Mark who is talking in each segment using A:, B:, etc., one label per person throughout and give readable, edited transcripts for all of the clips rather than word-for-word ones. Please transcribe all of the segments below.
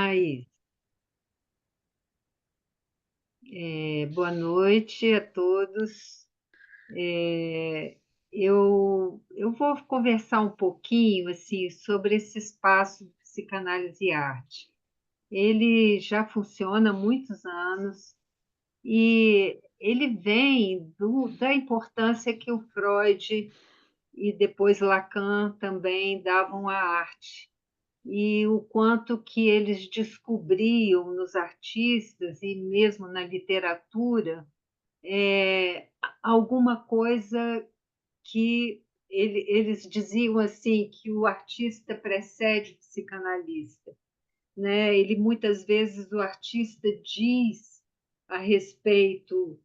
A: Thaís, boa noite a todos. É, eu vou conversar um pouquinho assim sobre esse espaço de psicanálise e arte. Ele já funciona há muitos anos e ele vem da importância que o Freud e depois Lacan também davam à arte e o quanto que eles descobriam nos artistas e mesmo na literatura alguma coisa que eles diziam assim que o artista precede o psicanalista, né? Ele muitas vezes o artista diz a respeito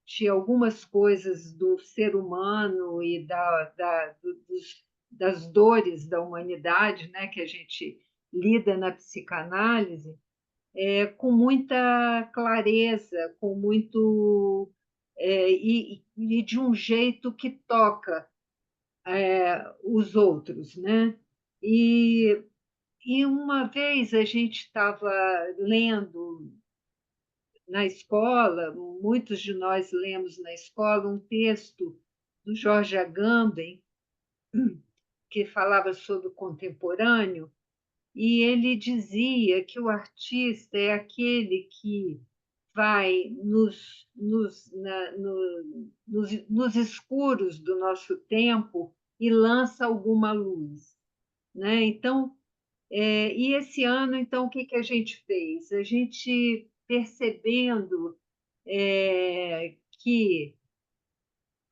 A: de algumas coisas do ser humano e das dores da humanidade, né? Que a gente lida na psicanálise com muita clareza, com muito e de um jeito que toca os outros, né? E, e uma vez a gente estava lendo na escola, muitos de nós lemos na escola um texto do Jorge Agamben que falava sobre o contemporâneo. E ele dizia que o artista é aquele que vai nos escuros do nosso tempo e lança alguma luz, né? Então, e esse ano, então, o que que a gente fez? A gente percebendo que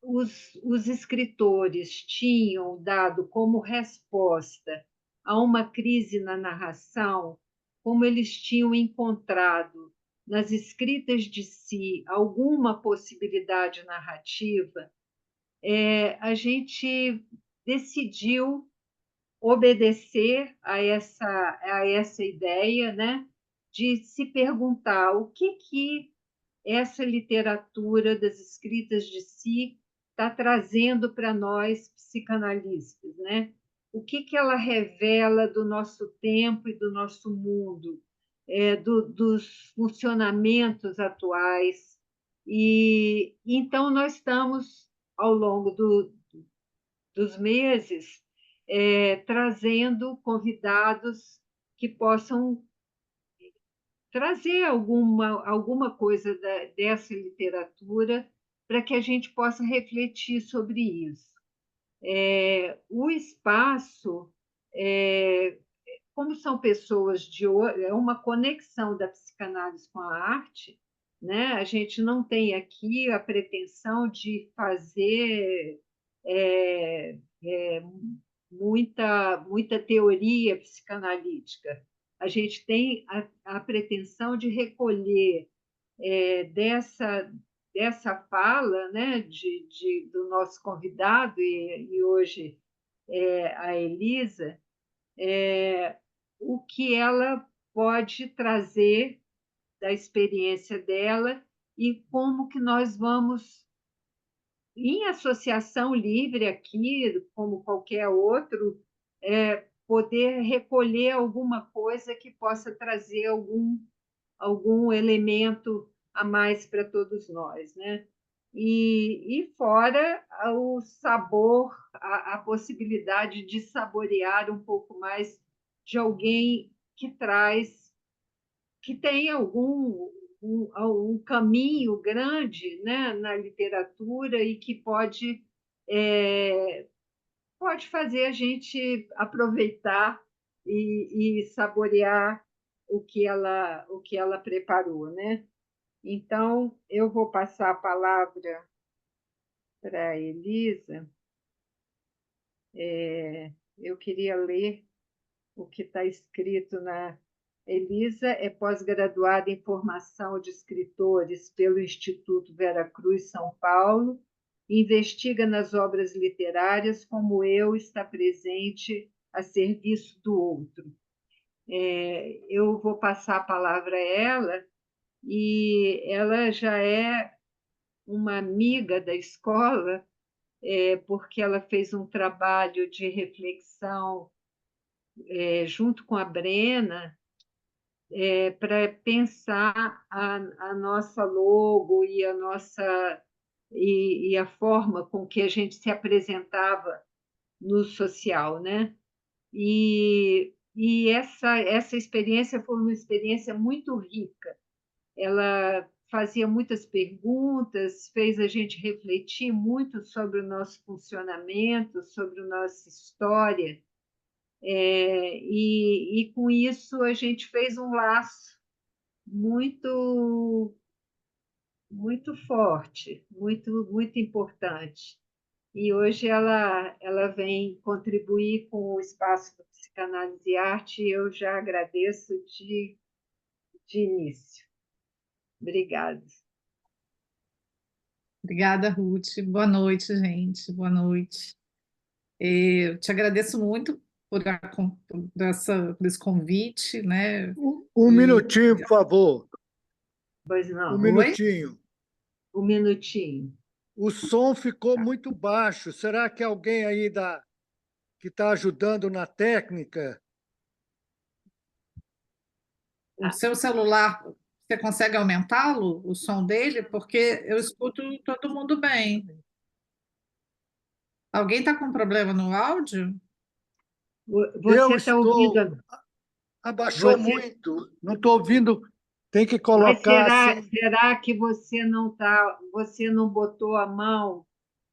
A: os escritores tinham dado como resposta a uma crise na narração, como eles tinham encontrado nas escritas de si alguma possibilidade narrativa, a gente decidiu obedecer a essa ideia, né, de se perguntar o que essa literatura das escritas de si está trazendo para nós psicanalistas, né? O que ela revela do nosso tempo e do nosso mundo, dos funcionamentos atuais. E então nós estamos, ao longo dos meses, trazendo convidados que possam trazer alguma coisa dessa literatura para que a gente possa refletir sobre isso. O espaço, como são pessoas de hoje, é uma conexão da psicanálise com a arte, né? A gente não tem aqui a pretensão de fazer é, é, muita teoria psicanalítica. A gente tem a pretensão de recolher dessa fala, né, do nosso convidado, e hoje a Elisa, o que ela pode trazer da experiência dela e como que nós vamos, em associação livre aqui, como qualquer outro, poder recolher alguma coisa que possa trazer algum elemento a mais para todos nós, né? E fora o sabor, a possibilidade de saborear um pouco mais de alguém que traz, que tem um caminho grande, né, na literatura e que pode fazer a gente aproveitar e saborear o que ela preparou, né? Então, eu vou passar a palavra para a Elisa. Eu queria ler o que está escrito na. Elisa é pós-graduada em formação de escritores pelo Instituto Vera Cruz, São Paulo, e investiga nas obras literárias como eu está presente a serviço do outro. Eu vou passar a palavra a ela, e ela já é uma amiga da escola, porque ela fez um trabalho de reflexão junto com a Brena, para pensar a nossa logo e a forma com que a gente se apresentava no social, né? E essa experiência foi uma experiência muito rica. Ela fazia muitas perguntas, fez a gente refletir muito sobre o nosso funcionamento, sobre a nossa história, e com isso a gente fez um laço muito, muito forte, muito importante. E hoje ela vem contribuir com o espaço do Psicanálise e Arte, e eu já agradeço de início. Obrigada.
B: Obrigada, Ruth. Boa noite, gente. Boa noite. Eu te agradeço muito por esse convite, né?
C: Um minutinho, por favor.
A: Pois não.
C: Um minutinho.
A: Um minutinho.
C: O som ficou muito baixo. Será que alguém aí que está ajudando na técnica?
B: O seu celular, você consegue aumentá-lo, o som dele? Porque eu escuto todo mundo bem. Alguém está com problema no áudio?
A: Você está ouvindo?
C: Abaixou muito. Não estou ouvindo. Tem que
A: Mas
C: colocar assim.
A: será que você não botou a mão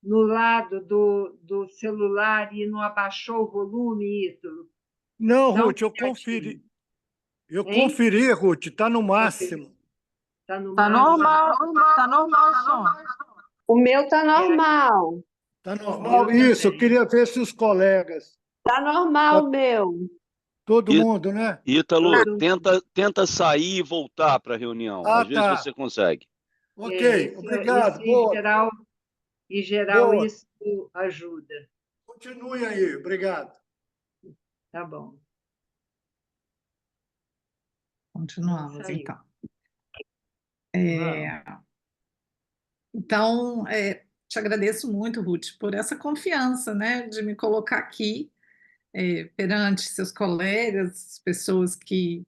A: no lado do celular e não abaixou o volume, Ítalo?
C: Não,
A: Dá uma
C: Ruth, eu conferi.
A: olhadinha.
C: Eu
A: Hein?
C: conferi, Ruth, está no máximo.
A: Está no
D: Tá
A: máximo?
D: normal, tá normal o som.
E: O meu tá normal.
C: Está normal?
A: Eu
C: Isso, eu
A: também.
C: queria ver se os colegas.
E: Tá normal
C: Tá
E: o meu.
C: todo
F: Í-
C: mundo, né?
F: Ítalo,
A: Todo
F: tenta sair e voltar para a reunião.
C: Ah,
F: Às vezes
C: tá.
F: você consegue.
C: Ok,
A: isso
C: obrigado.
A: em geral
C: Boa.
A: isso ajuda.
C: Continue aí, obrigado.
A: Tá bom.
B: Continuamos,
A: Saiu.
B: então.
A: Vamos.
B: Então, te agradeço muito, Ruth, por essa confiança, né, de me colocar aqui perante seus colegas, pessoas que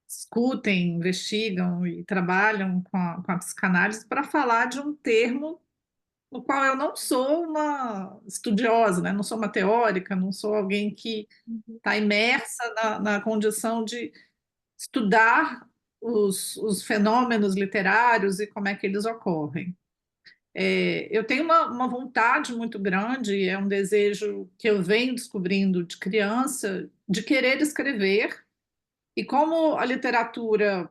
B: escutem, investigam e trabalham com a psicanálise para falar de um termo no qual eu não sou uma estudiosa, né? Não sou uma teórica, não sou alguém que está imersa na condição de estudar os fenômenos literários e como é que eles ocorrem. Eu tenho uma vontade muito grande, é um desejo que eu venho descobrindo de criança, de querer escrever, e como a literatura,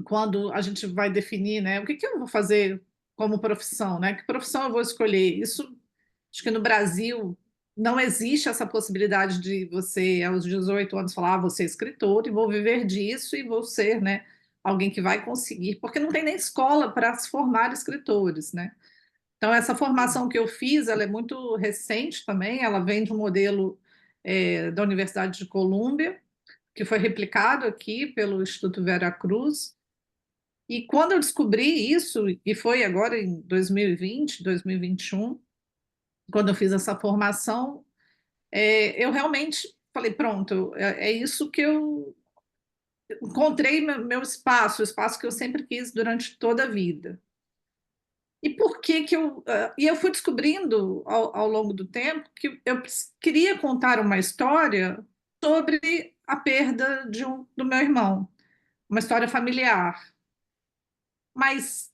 B: quando a gente vai definir, né, o que eu vou fazer como profissão, né, que profissão eu vou escolher? Isso, acho que no Brasil não existe essa possibilidade de você, aos 18 anos, falar, vou ser escritor e vou viver disso e vou ser, né, alguém que vai conseguir, porque não tem nem escola para se formar escritores, né? Então, essa formação que eu fiz, ela é muito recente também, ela vem de um modelo da Universidade de Colômbia, que foi replicado aqui pelo Instituto Vera Cruz. E quando eu descobri isso, e foi agora em 2020, 2021, quando eu fiz essa formação, eu realmente falei, pronto, é isso que eu encontrei meu espaço, o espaço que eu sempre quis durante toda a vida. E por que que eu... e eu fui descobrindo ao longo do tempo que eu queria contar uma história sobre a perda do meu irmão, uma história familiar. Mas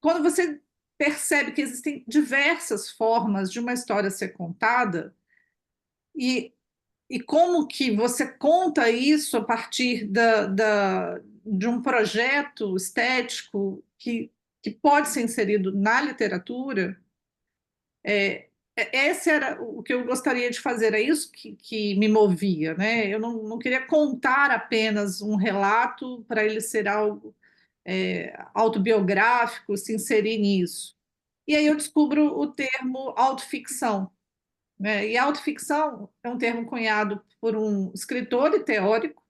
B: quando você percebe que existem diversas formas de uma história ser contada, e, e como que você conta isso a partir de um projeto estético que pode ser inserido na literatura, esse era o que eu gostaria de fazer, é isso que me movia, né? Eu não queria contar apenas um relato para ele ser algo autobiográfico, se inserir nisso. E aí eu descubro o termo autoficção, né? E autoficção é um termo cunhado por um escritor e teórico,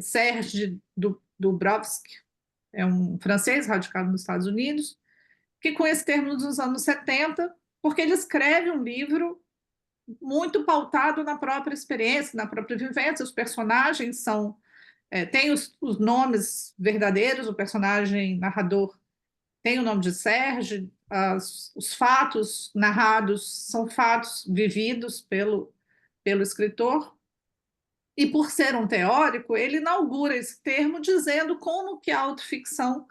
B: Serge Dubrovsky, é um francês radicado nos Estados Unidos, que com esse termo nos anos 70, porque ele escreve um livro muito pautado na própria experiência, na própria vivência. Os personagens têm os nomes verdadeiros, o personagem narrador tem o nome de Sérgio, os fatos narrados são fatos vividos pelo escritor, e por ser um teórico, ele inaugura esse termo dizendo como que a autoficção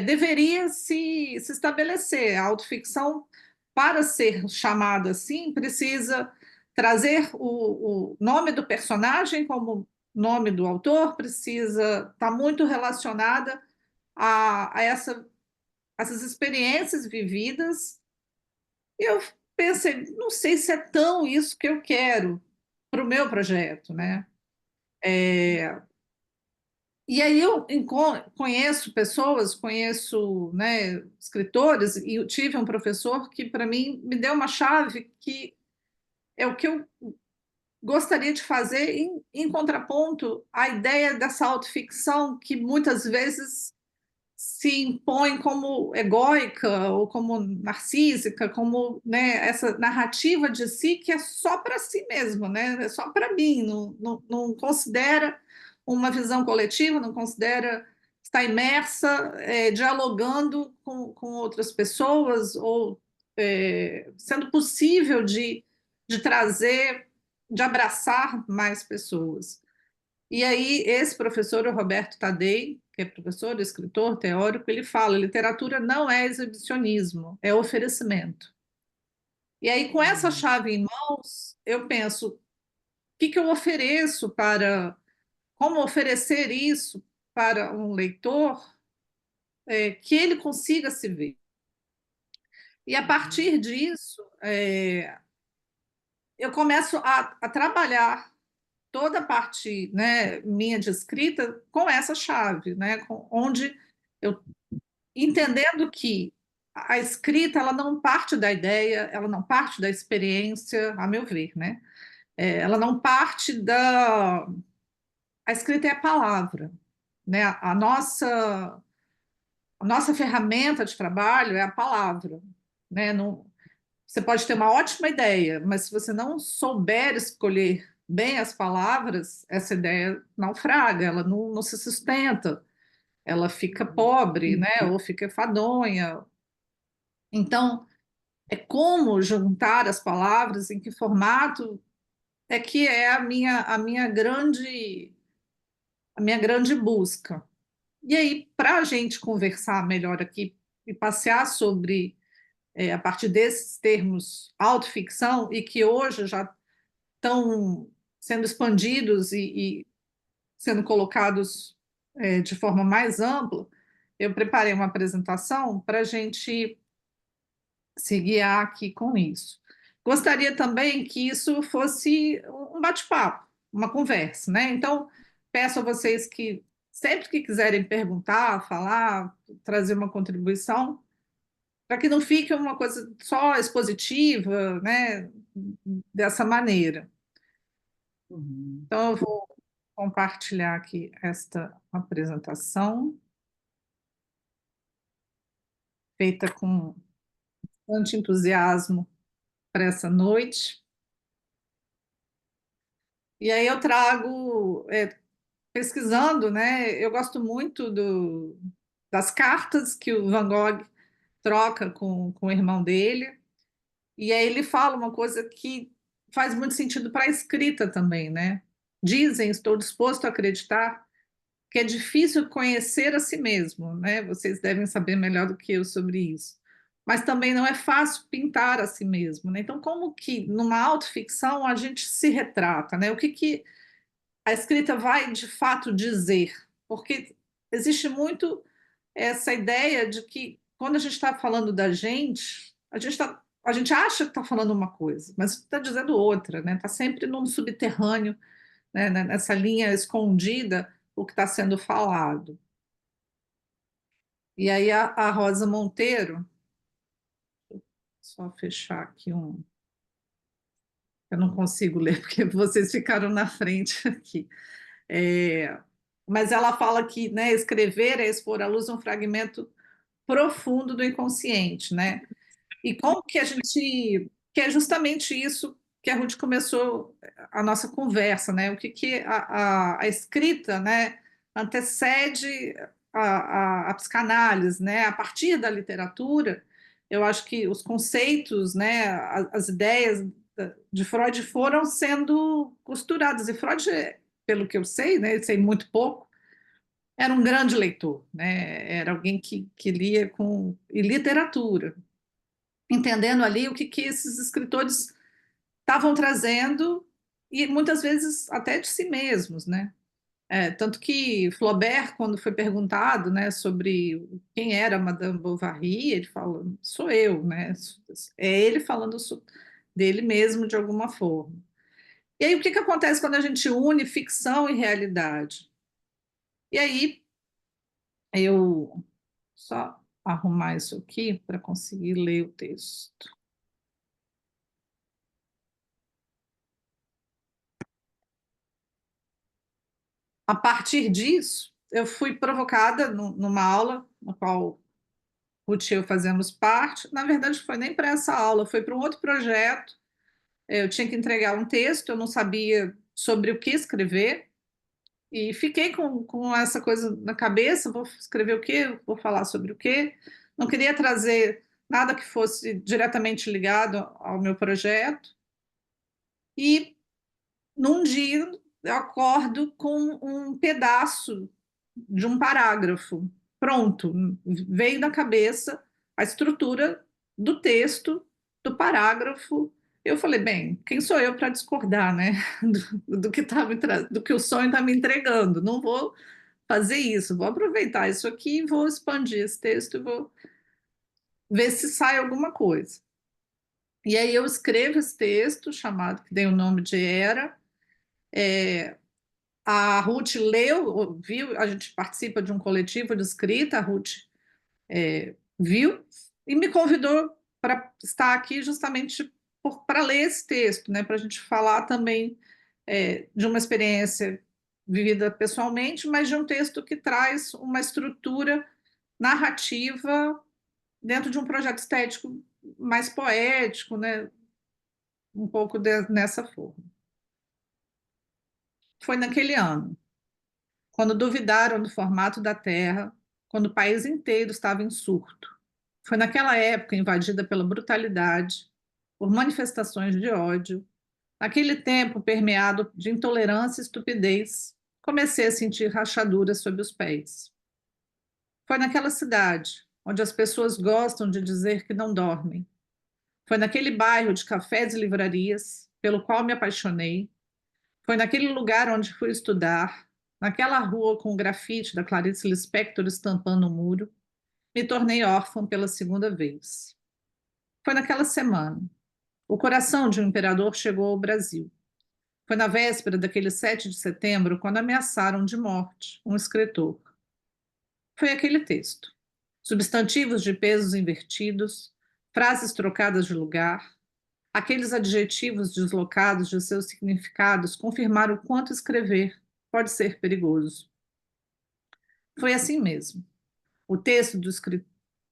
B: deveria se estabelecer. A autoficção, para ser chamada assim, precisa trazer o nome do personagem como nome do autor, precisa estar muito relacionada a essas experiências vividas. E eu pensei, não sei se é tão isso que eu quero para o meu projeto, né? E aí eu conheço pessoas, conheço, né, escritores, e eu tive um professor que, para mim, me deu uma chave que é o que eu gostaria de fazer em contraponto à ideia dessa autoficção que muitas vezes se impõe como egóica ou como narcísica, como, né, essa narrativa de si que é só para si mesmo, né, é só para mim, não considera uma visão coletiva, não considera estar imersa, dialogando com outras pessoas ou sendo possível de trazer, de abraçar mais pessoas. E aí, esse professor, o Roberto Tadei, que é professor, escritor, teórico, ele fala: literatura não é exibicionismo, é oferecimento. E aí, com essa chave em mãos, eu penso: o que eu ofereço como oferecer isso para um leitor que ele consiga se ver? E a partir disso, eu começo a trabalhar toda a parte, né, minha de escrita com essa chave, né, onde eu entendendo que a escrita ela não parte da ideia, ela não parte da experiência, a meu ver, né? Ela não parte da a escrita é a palavra, né? A nossa ferramenta de trabalho é a palavra, né? Não, você pode ter uma ótima ideia, mas se você não souber escolher bem as palavras, essa ideia naufraga, ela não se sustenta, ela fica pobre, né? Ou fica enfadonha. Então, é como juntar as palavras, em que formato, é que é a minha grande busca. E aí, para a gente conversar melhor aqui e passear sobre, a partir desses termos autoficção, e que hoje já estão sendo expandidos e sendo colocados de forma mais ampla, eu preparei uma apresentação para a gente se guiar aqui com isso. Gostaria também que isso fosse um bate-papo, uma conversa, né? Então, peço a vocês que, sempre que quiserem perguntar, falar, trazer uma contribuição, para que não fique uma coisa só expositiva, né? Dessa maneira. Então, eu vou compartilhar aqui esta apresentação, feita com bastante entusiasmo para essa noite. E aí eu trago, pesquisando, né? Eu gosto muito das cartas que o Van Gogh troca com o irmão dele. E aí ele fala uma coisa que faz muito sentido para a escrita também, né? Dizem, estou disposto a acreditar que é difícil conhecer a si mesmo, né? Vocês devem saber melhor do que eu sobre isso. Mas também não é fácil pintar a si mesmo, né? Então, como que numa autoficção a gente se retrata, né? O que a escrita vai de fato dizer? Porque existe muito essa ideia de que quando a gente está falando da gente, a gente acha que está falando uma coisa, mas está dizendo outra, né? Está sempre num subterrâneo, né? Nessa linha escondida, o que está sendo falado. E aí a Rosa Monteiro, só fechar aqui eu não consigo ler porque vocês ficaram na frente aqui. Mas ela fala que, né, escrever é expor à luz um fragmento profundo do inconsciente, né? E como que a gente, que é justamente isso que a Ruth começou a nossa conversa, né? O que a escrita, né, antecede a psicanálise, né? A partir da literatura, eu acho que os conceitos, né, as ideias de Freud foram sendo costuradas. E Freud, pelo que eu sei, né, eu sei muito pouco, era um grande leitor, né? Era alguém que lia com e literatura, entendendo ali o que esses escritores estavam trazendo e muitas vezes até de si mesmos, né? Tanto que Flaubert, quando foi perguntado, né, sobre quem era Madame Bovary, ele fala, sou eu, né? É ele falando dele mesmo de alguma forma. E aí o que acontece quando a gente une ficção e realidade? E aí eu só arrumar isso aqui para conseguir ler o texto. A partir disso, eu fui provocada numa aula, na qual Ruth e eu fazemos parte. Na verdade, foi nem para essa aula, foi para um outro projeto. Eu tinha que entregar um texto, eu não sabia sobre o que escrever, e fiquei com essa coisa na cabeça: vou escrever o quê? Vou falar sobre o quê? Não queria trazer nada que fosse diretamente ligado ao meu projeto. E num dia eu acordo com um pedaço de um parágrafo. Pronto, veio na cabeça a estrutura do texto, do parágrafo. Eu falei, bem, quem sou eu para discordar, né? Do que do que o sonho está me entregando? Não vou fazer isso, vou aproveitar isso aqui, vou expandir esse texto e vou ver se sai alguma coisa. E aí eu escrevo esse texto, chamado, que dei o nome de Era. A Ruth leu, viu, a gente participa de um coletivo de escrita, a Ruth viu e me convidou para estar aqui justamente para ler esse texto, né, para a gente falar também de uma experiência vivida pessoalmente, mas de um texto que traz uma estrutura narrativa dentro de um projeto estético mais poético, né, um pouco nessa forma. Foi naquele ano, quando duvidaram do formato da Terra, quando o país inteiro estava em surto. Foi naquela época invadida pela brutalidade, por manifestações de ódio, naquele tempo permeado de intolerância e estupidez, comecei a sentir rachaduras sob os pés. Foi naquela cidade, onde as pessoas gostam de dizer que não dormem. Foi naquele bairro de cafés e livrarias, pelo qual me apaixonei. Foi naquele lugar onde fui estudar, naquela rua com o grafite da Clarice Lispector estampando o muro, me tornei órfã pela segunda vez. Foi naquela semana. O coração de um imperador chegou ao Brasil. Foi na véspera daquele 7 de setembro, quando ameaçaram de morte um escritor. Foi aquele texto. Substantivos de pesos invertidos, frases trocadas de lugar, aqueles adjetivos deslocados de seus significados confirmaram o quanto escrever pode ser perigoso. Foi assim mesmo. O texto,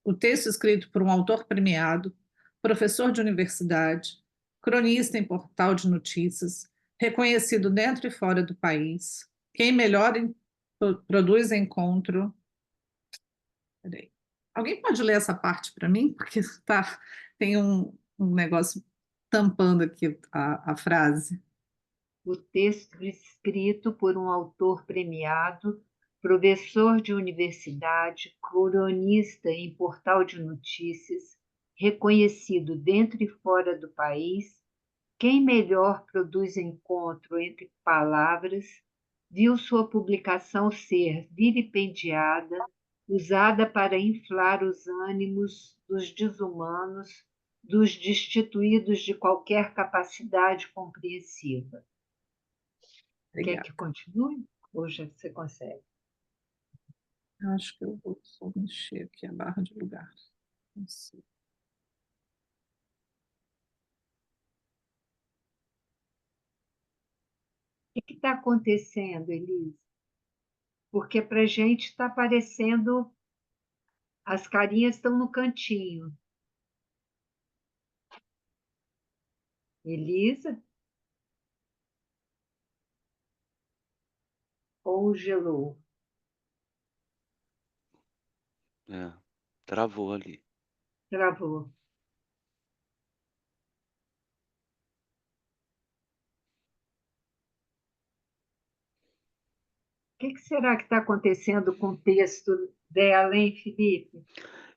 B: o texto escrito por um autor premiado, professor de universidade, cronista em portal de notícias, reconhecido dentro e fora do país, quem melhor produz encontro. Peraí. Alguém pode ler essa parte para mim? Porque tem um negócio tampando aqui a frase.
A: O texto escrito por um autor premiado, professor de universidade, cronista em portal de notícias, reconhecido dentro e fora do país, quem melhor produz encontro entre palavras, viu sua publicação ser vilipendiada, usada para inflar os ânimos dos desumanos, dos destituídos de qualquer capacidade compreensiva. Quer
B: Obrigada.
A: que continue? Ou já você consegue?
B: Acho que eu vou só mexer aqui a barra de lugar. Não sei.
A: O que está acontecendo, Elise? Porque para a gente está parecendo. As carinhas estão no cantinho. Elisa? Congelou.
F: É, travou ali.
A: Travou. O que será que está acontecendo com o texto dela, hein, Felipe?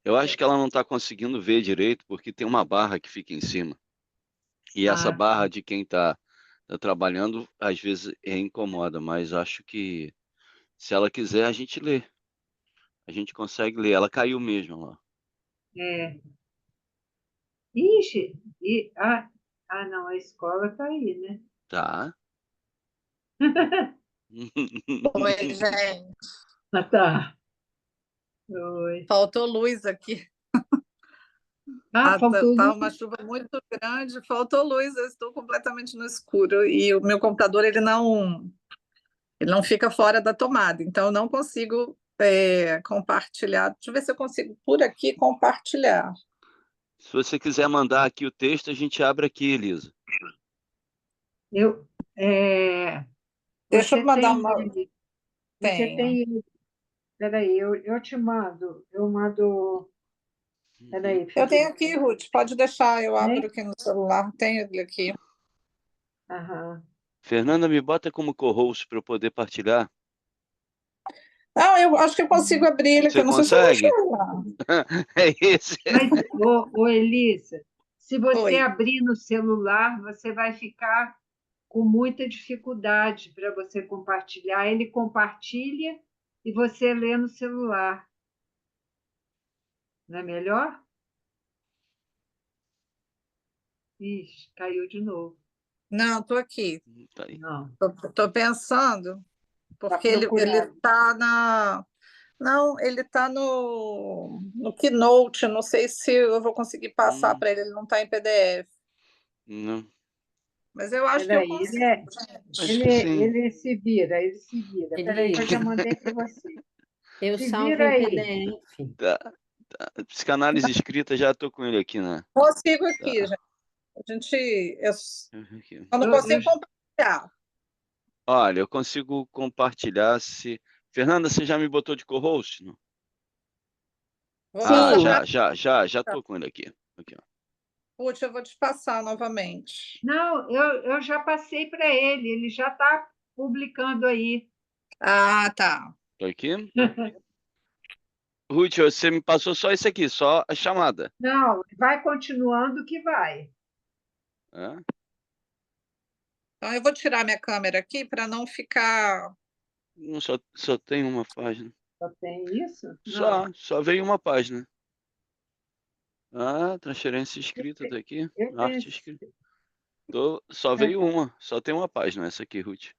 F: Eu acho que ela não está conseguindo ver direito, porque tem uma barra que fica em cima. E essa barra de quem está trabalhando, às vezes, incomoda, mas acho que se ela quiser, a gente lê. A gente consegue ler. Ela caiu mesmo lá.
A: É. Ixi, não, a escola está aí, né?
F: Tá.
B: Oi, gente.
A: Ah, tá. Oi.
B: Faltou luz aqui.
A: Faltou
B: Tá
A: luz.
B: uma chuva muito grande, faltou luz, eu estou completamente no escuro e o meu computador ele não fica fora da tomada, então eu não consigo compartilhar. Deixa eu ver se eu consigo por aqui compartilhar.
F: Se você quiser mandar aqui o texto, a gente abre aqui, Elisa.
A: Eu, é,
B: Deixa
A: você
B: eu mandar
A: tem
B: uma.
A: ele. Você
B: Tenho.
A: tem ele. Peraí, eu te mando. Eu mando. Peraí,
B: Eu tenho
A: Felipe.
B: aqui, Ruth, pode deixar, eu
A: Tem?
B: abro aqui no celular, tenho ele aqui.
A: Aham.
F: Fernanda, me bota como co-host para eu poder partilhar.
B: Não, eu acho que eu consigo abrir ele aqui,
F: Você
B: eu não sei se eu vou
F: consegue?
B: enxergar.
F: É esse.
A: Mas, Elisa, se você
B: Oi.
A: abrir no celular, você vai ficar com muita dificuldade para você compartilhar. Ele compartilha e você lê no celular. Não é melhor? Ixi, caiu de novo.
B: Não, estou aqui.
F: Tá aí.
A: Não,
B: Estou pensando,
A: está
B: porque ele
A: procurando.
B: está na. Não, ele está no Keynote. Não sei se eu vou conseguir passar para ele não está em PDF.
F: Não,
B: Mas eu acho que eu
A: Peraí,
B: consigo.
F: acho que sim.
A: ele se vira, ele se vira. Peraí, que eu já
G: Elisa,
A: mandei para você.
G: eu
A: Se
G: salvo
A: vira
G: em
A: aí.
G: PDF.
F: Tá. Psicanálise escrita, já tô com ele aqui, né?
B: Consigo aqui,
F: Tá.
B: gente. A gente.
F: Aqui.
B: Eu não consigo compartilhar.
F: Olha, eu consigo compartilhar se... Fernanda, você já me botou de co-host? Não?
B: Vou
F: Ah,
B: passar
F: já tô com ele aqui. Aqui, ó.
B: Ruth, eu vou te passar novamente.
A: Não, eu já passei para ele já está publicando aí.
B: Ah, tá.
F: Tô aqui. Ruth, você me passou só esse aqui, só a chamada.
A: Não, vai continuando que vai.
F: É?
B: Então, eu vou tirar minha câmera aqui para não ficar.
F: Não, só tem uma página.
A: Só tem isso? Não.
F: Só veio uma página. Ah, transferência escrita tá aqui.
A: Eu
F: Arte
A: tenho.
F: escrita. Só veio uma, só tem uma página, essa aqui, Ruth.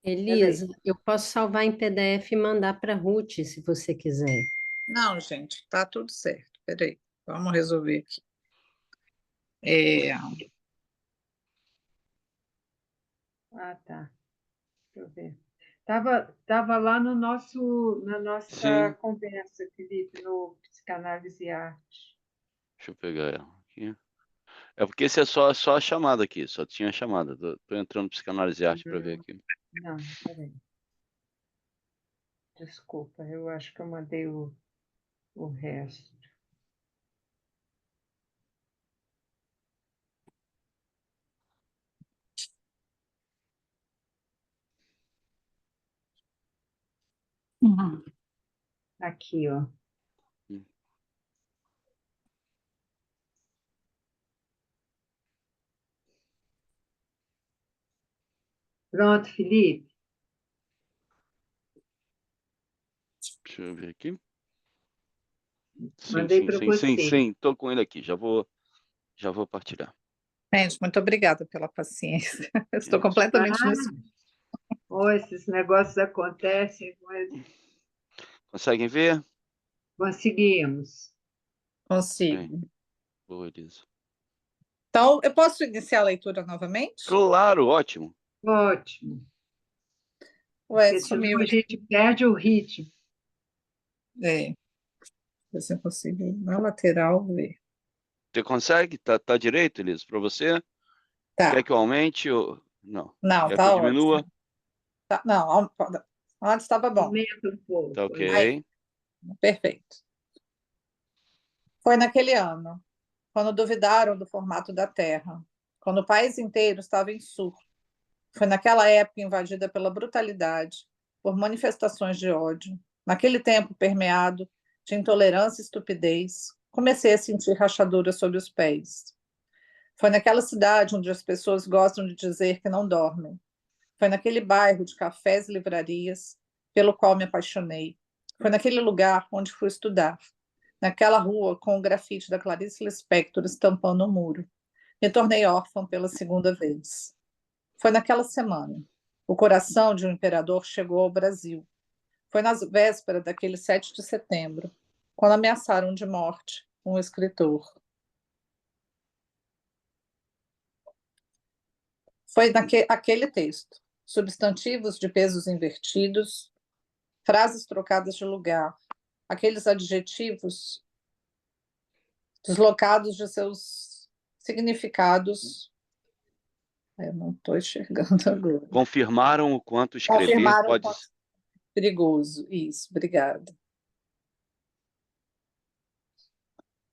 G: Elisa, eu posso salvar em PDF e mandar para a Ruth, se você quiser.
B: Não, gente, tá tudo certo. Peraí, vamos resolver aqui. É,
A: Ah, tá. Deixa eu ver. Tava lá no na nossa
F: Sim.
A: conversa, Felipe, no Psicanálise e Arte.
F: Deixa eu pegar ela aqui. É porque esse é só a chamada aqui, só tinha a chamada. Tô entrando no Psicanálise e Arte para ver aqui.
A: Não, peraí. Desculpa, eu acho que eu mandei o resto. Aqui, ó.
F: Hum.
A: Pronto, Felipe.
F: Deixa eu ver aqui.
A: Mandei para você.
F: Sim. Tô com ele aqui. Já vou partilhar.
B: gente, muito obrigada pela paciência. Eu estou
F: Isso.
B: completamente no escuro.
A: Esses negócios acontecem, mas
F: Conseguem ver?
A: conseguimos.
B: Consigo.
F: Boa, Elisa.
B: Então, eu posso iniciar a leitura novamente?
F: Claro, ótimo.
A: Ótimo.
B: Ué,
A: Porque
B: sumiu.
A: senão a gente perde o ritmo.
B: É, se eu consigo na lateral ver.
F: Você consegue? Tá direito, Elisa? Para você?
B: Tá.
F: Quer que eu aumente ou não?
B: Não,
F: Quer que eu
B: tá
F: diminua?
B: ótimo. Tá, não, Antes estava bom.
A: Aumenta um pouco.
F: Tá ok.
B: Aí. Perfeito. Foi naquele ano, quando duvidaram do formato da Terra, quando o país inteiro estava em surto. Foi naquela época invadida pela brutalidade, por manifestações de ódio. Naquele tempo permeado de intolerância e estupidez, comecei a sentir rachaduras sob os pés. Foi naquela cidade onde as pessoas gostam de dizer que não dormem. Foi naquele bairro de cafés e livrarias pelo qual me apaixonei. Foi naquele lugar onde fui estudar. Naquela rua com o grafite da Clarice Lispector estampando o muro. Me tornei órfã pela segunda vez. Foi naquela semana. O coração de um imperador chegou ao Brasil. Foi nas vésperas daquele 7 de setembro, quando ameaçaram de morte um escritor. Foi aquele texto. Substantivos de pesos invertidos, frases trocadas de lugar, aqueles adjetivos deslocados de seus significados. Eu não estou enxergando agora.
F: Confirmaram o quanto escrever
B: Confirmaram
F: pode...
B: perigoso. Isso, obrigada.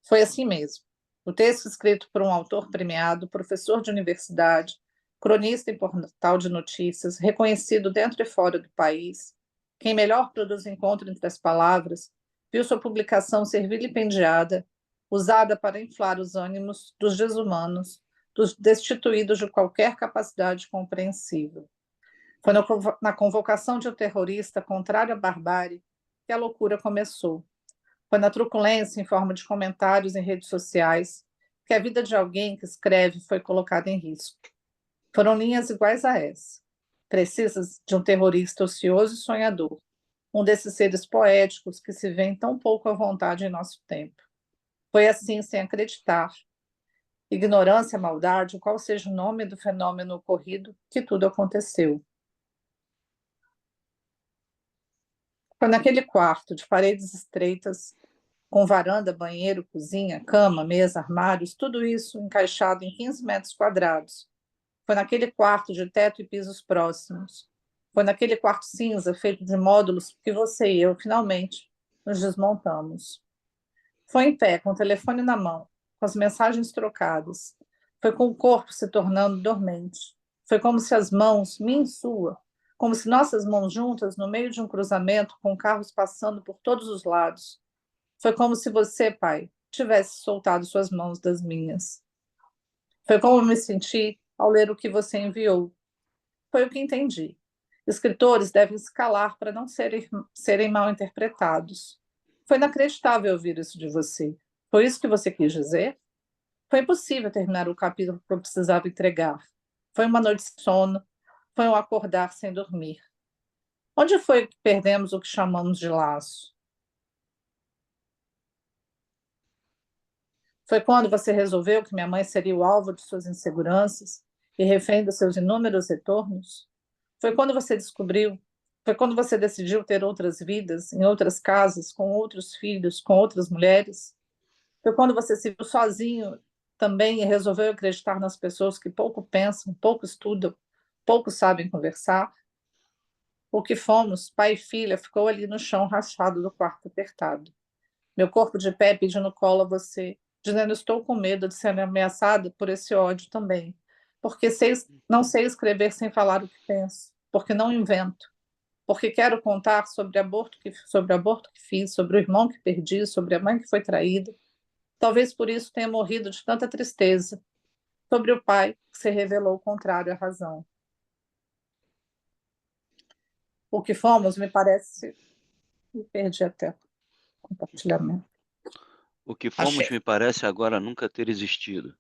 B: Foi assim mesmo. O texto escrito por um autor premiado, professor de universidade, cronista em portal de notícias, reconhecido dentro e fora do país, quem melhor produz encontro entre as palavras, viu sua publicação ser vilipendiada, usada para inflar os ânimos dos desumanos, dos destituídos de qualquer capacidade compreensível. Foi na convocação de um terrorista contrário à barbárie que a loucura começou. Foi na truculência em forma de comentários em redes sociais que a vida de alguém que escreve foi colocada em risco. Foram linhas iguais a essa. Precisas de um terrorista ocioso e sonhador, um desses seres poéticos que se vêem tão pouco à vontade em nosso tempo. Foi assim, sem acreditar, ignorância, maldade, qual seja o nome do fenômeno ocorrido, que tudo aconteceu. Foi naquele quarto de paredes estreitas, com varanda, banheiro, cozinha, cama, mesa, armários, tudo isso encaixado em 15 metros quadrados. Foi naquele quarto de teto e pisos próximos. Foi naquele quarto cinza feito de módulos que você e eu, finalmente, nos desmontamos. Foi em pé, com o telefone na mão, com as mensagens trocadas. Foi com o corpo se tornando dormente. Foi como se as mãos, minha e sua, como se nossas mãos juntas no meio de um cruzamento com carros passando por todos os lados. Foi como se você, pai, tivesse soltado suas mãos das minhas. Foi como eu me senti ao ler o que você enviou. Foi o que entendi. Escritores devem se calar para não serem mal interpretados. Foi inacreditável ouvir isso de você. Foi isso que você quis dizer? Foi impossível terminar o capítulo que eu precisava entregar. Foi uma noite de sono. Foi um acordar sem dormir. Onde foi que perdemos o que chamamos de laço? Foi quando você resolveu que minha mãe seria o alvo de suas inseguranças e refém dos seus inúmeros retornos? Foi quando você descobriu, foi quando você decidiu ter outras vidas, em outras casas, com outros filhos, com outras mulheres? Foi quando você se viu sozinho também e resolveu acreditar nas pessoas que pouco pensam, pouco estudam, pouco sabem conversar? O que fomos, pai e filha, ficou ali no chão rachado do quarto apertado. Meu corpo de pé pedindo colo a você, dizendo estou com medo de ser ameaçada por esse ódio também, porque não sei escrever sem falar o que penso, porque não invento, porque quero contar sobre o aborto que fiz, sobre o irmão que perdi, sobre a mãe que foi traída. Talvez por isso tenha morrido de tanta tristeza, sobre o pai que se revelou contrário à razão. O que fomos, me parece... Me perdi até o compartilhamento.
F: O que fomos
B: Achei.
F: me parece agora nunca ter existido.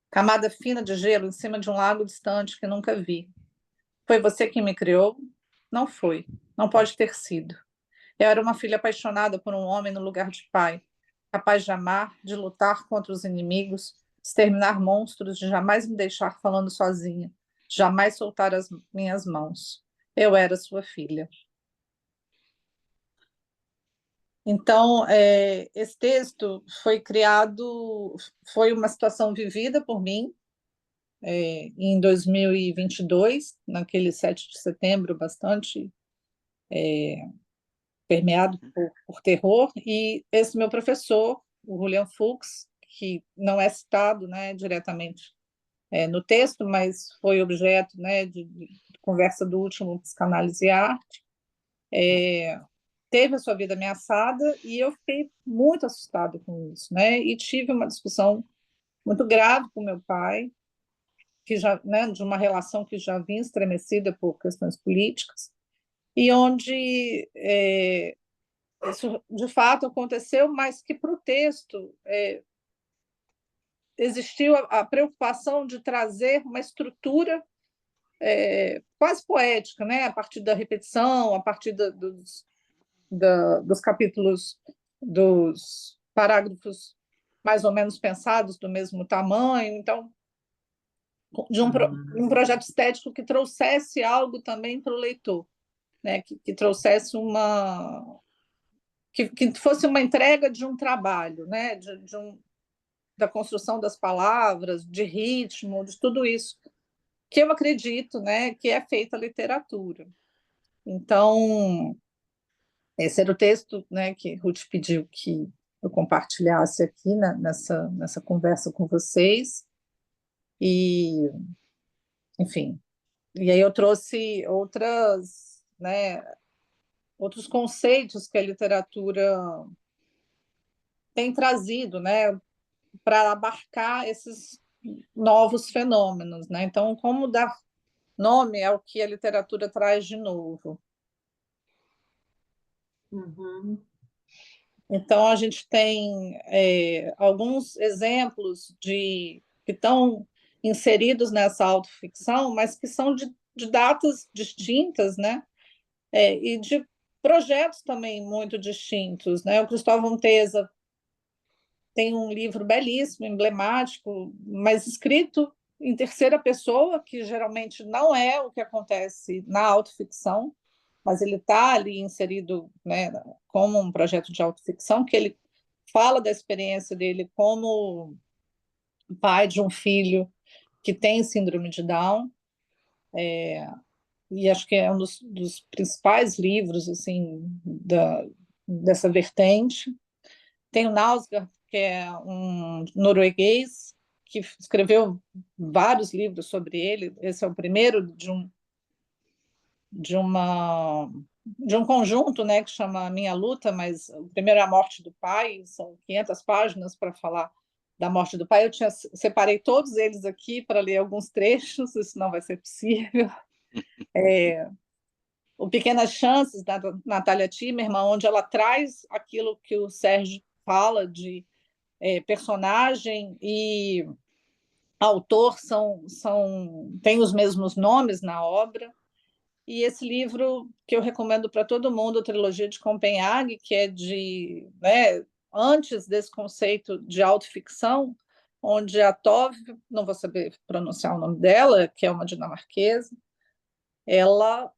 B: Camada fina de gelo em cima de um lago distante que nunca vi. Foi você quem me criou? Não foi. Não pode ter sido. Eu era uma filha apaixonada por um homem no lugar de pai, capaz de amar, de lutar contra os inimigos, de exterminar monstros, de jamais me deixar falando sozinha, de jamais soltar as minhas mãos. Eu era sua filha. Então, esse texto foi criado, foi uma situação vivida por mim, em 2022, naquele 7 de setembro, bastante permeado por terror, e esse meu professor, o Julian Fuchs, que não é citado, né, diretamente no texto, mas foi objeto, né, de conversa do último Psicanálise e Arte, teve a sua vida ameaçada, e eu fiquei muito assustada com isso, né, e tive uma discussão muito grave com meu pai, que já, né, de uma relação que já vinha estremecida por questões políticas, e onde isso de fato aconteceu, mas que para o texto existiu a preocupação de trazer uma estrutura quase poética, né? A partir da repetição, a partir dos capítulos, dos parágrafos mais ou menos pensados do mesmo tamanho, então de um projeto estético que trouxesse algo também para o leitor, né? Que trouxesse que fosse uma entrega de um trabalho, né? Da construção das palavras, de ritmo, de tudo isso que eu acredito, né, que é feita a literatura. Então, esse era o texto, né, que Ruth pediu que eu compartilhasse aqui, né, nessa conversa com vocês. E, enfim, e aí eu trouxe outros conceitos que a literatura tem trazido, né, para abarcar esses novos fenômenos, né? Então, como dar nome ao que a literatura traz de novo?
A: Uhum.
B: Então, a gente tem alguns exemplos que estão inseridos nessa autoficção, mas que são de datas distintas, né? E de projetos também muito distintos, né? O Cristóvão Teza tem um livro belíssimo, emblemático, mas escrito em terceira pessoa, que geralmente não é o que acontece na autoficção, mas ele está ali inserido, né, como um projeto de autoficção, que ele fala da experiência dele como pai de um filho que tem síndrome de Down, e acho que é um dos principais livros assim dessa vertente. Tem o Nausgaard, que é um norueguês que escreveu vários livros sobre ele. Esse é o primeiro de um conjunto, né, que chama Minha Luta, mas o primeiro é A Morte do Pai, são 500 páginas para falar da morte do pai. Eu separei todos eles aqui para ler alguns trechos, isso não vai ser possível. O Pequenas Chances, da Natália Timmerman, onde ela traz aquilo que o Sérgio fala de personagem e autor têm os mesmos nomes na obra. E esse livro que eu recomendo para todo mundo, a Trilogia de Copenhague, que é antes desse conceito de autoficção, onde a Tove, não vou saber pronunciar o nome dela, que é uma dinamarquesa, ela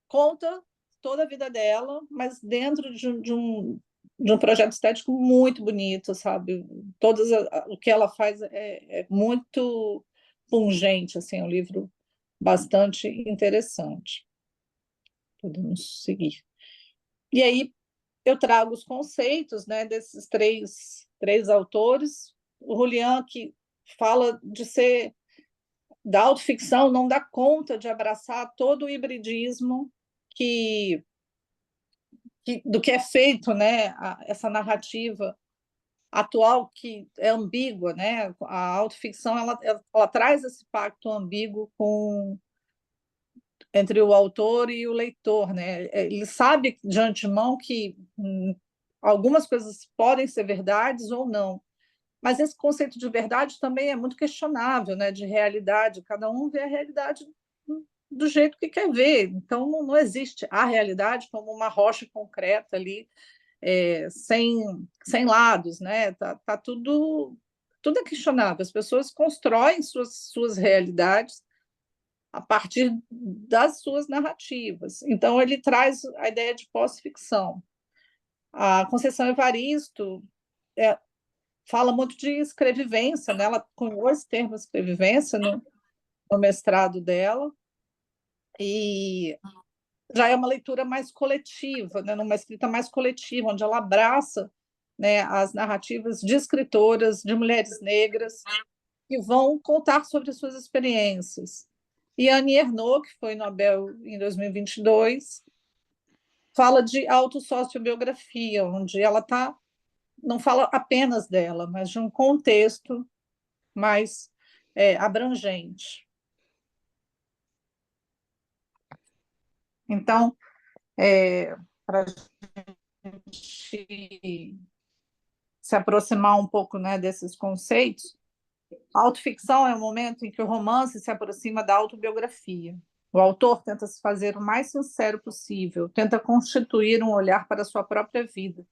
B: conta toda a vida dela, mas dentro de um projeto estético muito bonito, sabe? O que ela faz é muito pungente, assim, é um livro bastante interessante. Podemos seguir. E aí eu trago os conceitos, né, desses três autores. O Julian, que fala da autoficção, não dá conta de abraçar todo o hibridismo do que é feito, né, essa narrativa atual que é ambígua, né? A autoficção ela traz esse pacto ambíguo entre o autor e o leitor, né? Ele sabe de antemão que algumas coisas podem ser verdades ou não, mas esse conceito de verdade também é muito questionável, né? De realidade, cada um vê a realidade do jeito que quer ver, então não existe a realidade como uma rocha concreta ali, sem lados, né? Tá tudo é questionável, as pessoas constroem suas realidades a partir das suas narrativas. Então, ele traz a ideia de pós-ficção. A Conceição Evaristo fala muito de escrevivência, né? Ela cunhou esse termo escrevivência no mestrado dela, e já é uma leitura mais coletiva, né, numa escrita mais coletiva, onde ela abraça, né, as narrativas de escritoras, de mulheres negras, que vão contar sobre as suas experiências. E Annie Ernaux, que foi Nobel em 2022, fala de autossociobiografia, onde ela não fala apenas dela, mas de um contexto mais abrangente. Então, para a gente se aproximar um pouco, né, desses conceitos, a autoficção é o momento em que o romance se aproxima da autobiografia. O autor tenta se fazer o mais sincero possível, tenta constituir um olhar para a sua própria vida,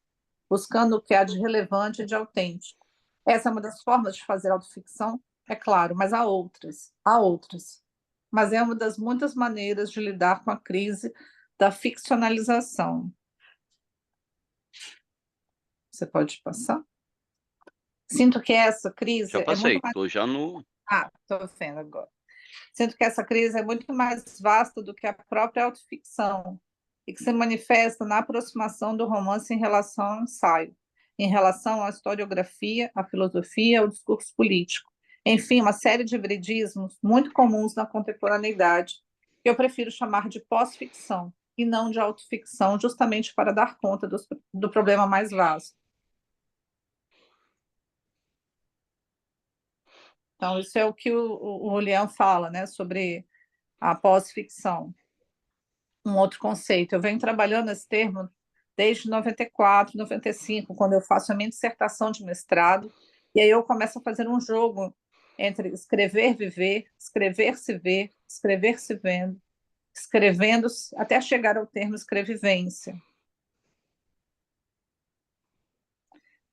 B: buscando o que há de relevante e de autêntico. Essa é uma das formas de fazer autoficção, é claro, mas há outras. Mas é uma das muitas maneiras de lidar com a crise da ficcionalização. Você pode passar? Sinto que essa crise
F: Já
B: é muito
F: passei,
B: mais...
F: estou já no.
B: Estou vendo agora. Sinto que essa crise é muito mais vasta do que a própria autoficção e que se manifesta na aproximação do romance em relação ao ensaio, em relação à historiografia, à filosofia, ao discurso político. Enfim, uma série de hibridismos muito comuns na contemporaneidade, que eu prefiro chamar de pós-ficção e não de autoficção, justamente para dar conta do problema mais vasto. Então, isso é o que o Julian fala, né, sobre a pós-ficção. Um outro conceito. Eu venho trabalhando esse termo desde 94, 95, quando eu faço a minha dissertação de mestrado, e aí eu começo a fazer um jogo entre escrever, viver, escrever, se ver, escrever, se vendo, escrevendo, até chegar ao termo escrevivência.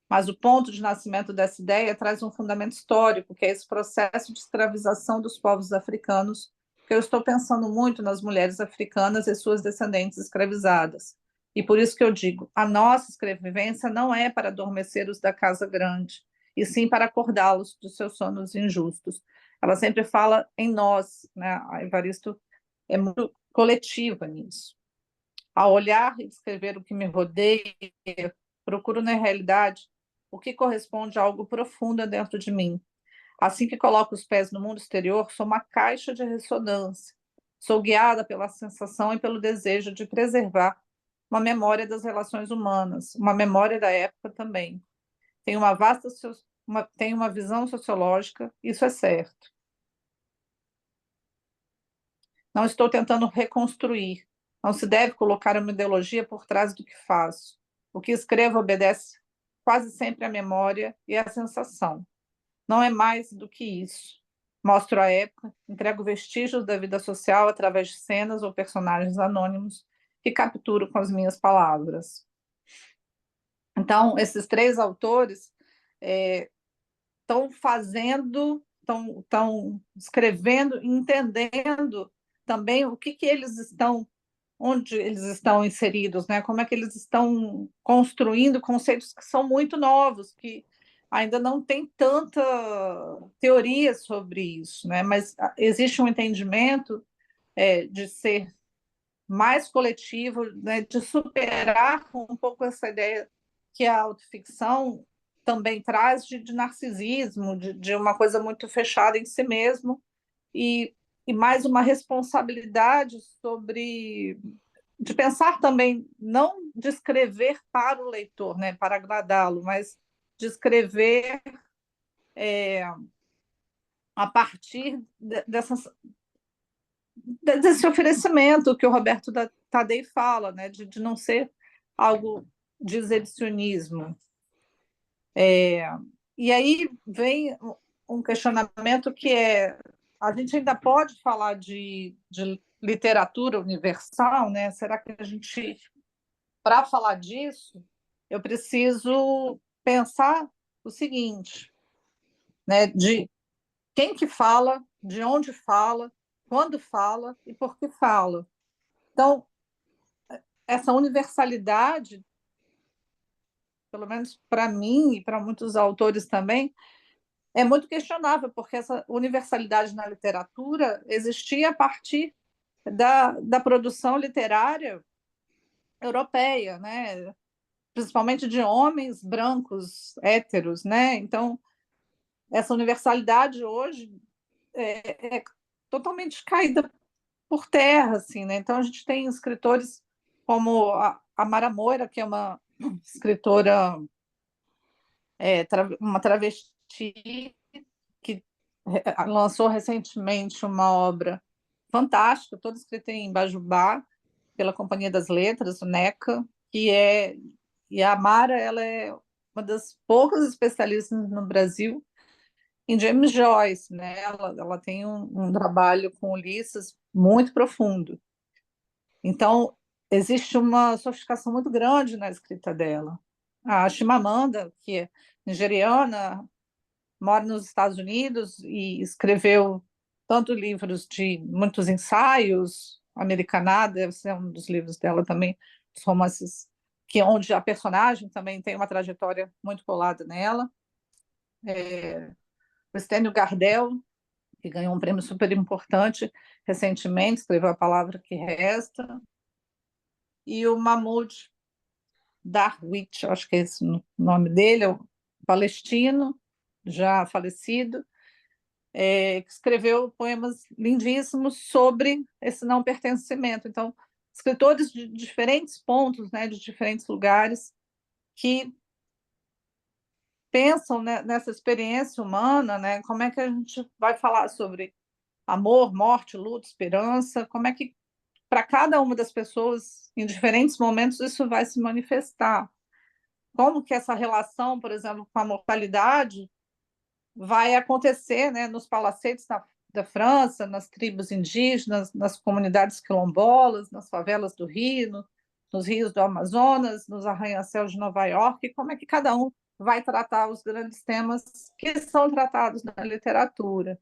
B: Mas o ponto de nascimento dessa ideia traz um fundamento histórico, que é esse processo de escravização dos povos africanos, que eu estou pensando muito nas mulheres africanas e suas descendentes escravizadas. E por isso que eu digo, a nossa escrevivência não é para adormecer os da casa grande, e sim para acordá-los dos seus sonos injustos. Ela sempre fala em nós, né? A Evaristo é muito coletiva nisso. Ao olhar e descrever o que me rodeia, procuro, na realidade, o que corresponde a algo profundo dentro de mim. Assim que coloco os pés no mundo exterior, sou uma caixa de ressonância. Sou guiada pela sensação e pelo desejo de preservar uma memória das relações humanas, uma memória da época também. Tenho tenho uma visão sociológica, isso é certo. Não estou tentando reconstruir. Não se deve colocar uma ideologia por trás do que faço. O que escrevo obedece quase sempre à memória e à sensação. Não é mais do que isso. Mostro a época, entrego vestígios da vida social através de cenas ou personagens anônimos que capturo com as minhas palavras. Então, esses três autores estão estão escrevendo, entendendo também o que eles estão, onde eles estão inseridos, né? Como é que eles estão construindo conceitos que são muito novos, que ainda não tem tanta teoria sobre isso, né? Mas existe um entendimento de ser mais coletivo, né? De superar um pouco essa ideia que a autoficção também traz de narcisismo, de uma coisa muito fechada em si mesmo, e mais uma responsabilidade de pensar também, não de escrever para o leitor, né, para agradá-lo, mas de escrever a partir desse oferecimento que o Roberto Tadei fala, né, de não ser algo de exibicionismo. E aí vem um questionamento que a gente ainda pode falar de literatura universal, né? Será que a gente, para falar disso, eu preciso pensar o seguinte, né? De quem que fala, de onde fala, quando fala e por que fala. Então, essa
H: é muito questionável, porque essa universalidade na literatura existia a partir da produção literária europeia, né? Principalmente de homens brancos, héteros, né? Então, essa universalidade hoje é totalmente caída por terra, assim, né? Então, a gente tem escritores como a Mara Moira, que é uma escritora, uma travesti, que lançou recentemente uma obra fantástica, toda escrita em Imbajubá, pela Companhia das Letras, o NECA, e a Mara, ela é uma das poucas especialistas no Brasil em James Joyce, né? Ela tem um trabalho com Ulisses muito profundo. Então, existe uma sofisticação muito grande na escrita dela. A Chimamanda, que é nigeriana, mora nos Estados Unidos e escreveu tanto livros de muitos ensaios, Americanada, deve ser um dos livros dela também, os romances, onde a personagem também tem uma trajetória muito colada nela. O Stênio Gardel, que ganhou um prêmio super importante recentemente, escreveu A Palavra que Resta, e o Mahmoud Darwich, acho que é esse o nome dele, é um palestino, já falecido, que escreveu poemas lindíssimos sobre esse não pertencimento. Então, escritores de diferentes pontos, né, de diferentes lugares, que pensam, né, nessa experiência humana, né, como é que a gente vai falar sobre amor, morte, luto, esperança, como é que, para cada uma das pessoas, em diferentes momentos, isso vai se manifestar. Como que essa relação, por exemplo, com a mortalidade vai acontecer, né, nos palacetes da França, nas tribos indígenas, nas comunidades quilombolas, nas favelas do Rio, nos rios do Amazonas, nos arranha-céus de Nova York, como é que cada um vai tratar os grandes temas que são tratados na literatura.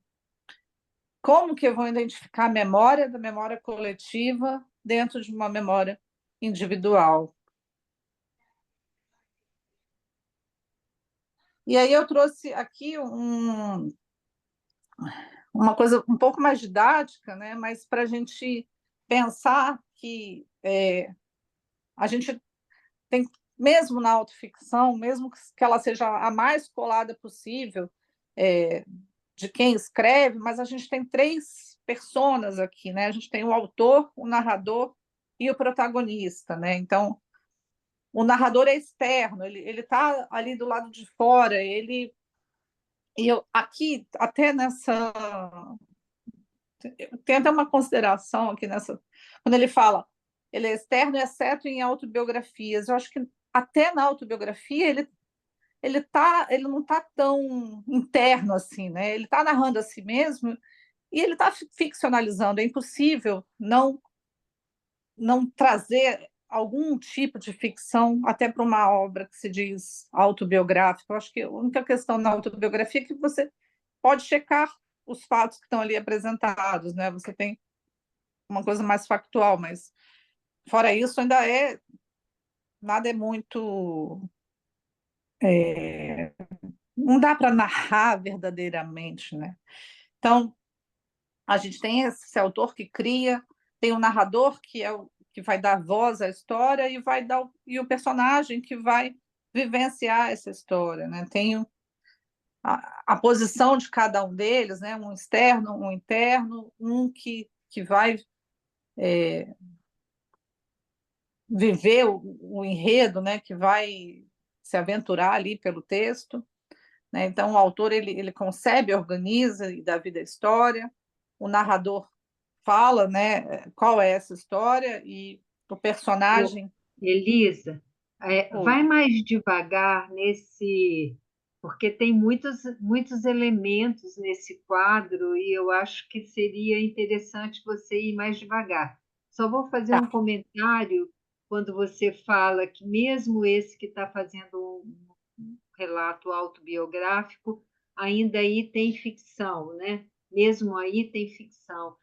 H: Como que eu vou identificar a memória da memória coletiva dentro de uma memória individual? E aí eu trouxe aqui uma coisa um pouco mais didática, né? Mas para a gente pensar que a gente tem, mesmo na autoficção, mesmo que ela seja a mais colada possível de quem escreve, mas a gente tem 3 personas aqui, né? A gente tem o autor, o narrador e o protagonista, né? Então, o narrador é externo, ele está ali do lado de fora, e eu aqui, até nessa, tem até uma consideração aqui nessa, quando ele fala, ele é externo, exceto em autobiografias. Eu acho que até na autobiografia ele não está tão interno assim, né? Ele está narrando a si mesmo e ele está ficcionalizando. É impossível não trazer algum tipo de ficção até para uma obra que se diz autobiográfica. Eu acho que a única questão na autobiografia é que você pode checar os fatos que estão ali apresentados, né? Você tem uma coisa mais factual, mas fora isso ainda nada é muito não dá para narrar verdadeiramente, né? Então a gente tem esse autor que cria, tem o narrador que é o que vai dar voz à história e o personagem que vai vivenciar essa história, né? Tem a posição de cada um deles, né? Um externo, um interno, um que vai viver o enredo, né? Que vai se aventurar ali pelo texto, né? Então o autor ele concebe, organiza e dá vida à história, o narrador fala, né, qual é essa história e o personagem.
A: Elisa, vai mais devagar nesse, porque tem muitos elementos nesse quadro e eu acho que seria interessante você ir mais devagar. Só vou fazer um comentário quando você fala que mesmo esse que está fazendo um relato autobiográfico, ainda aí tem ficção, né? Mesmo aí tem ficção.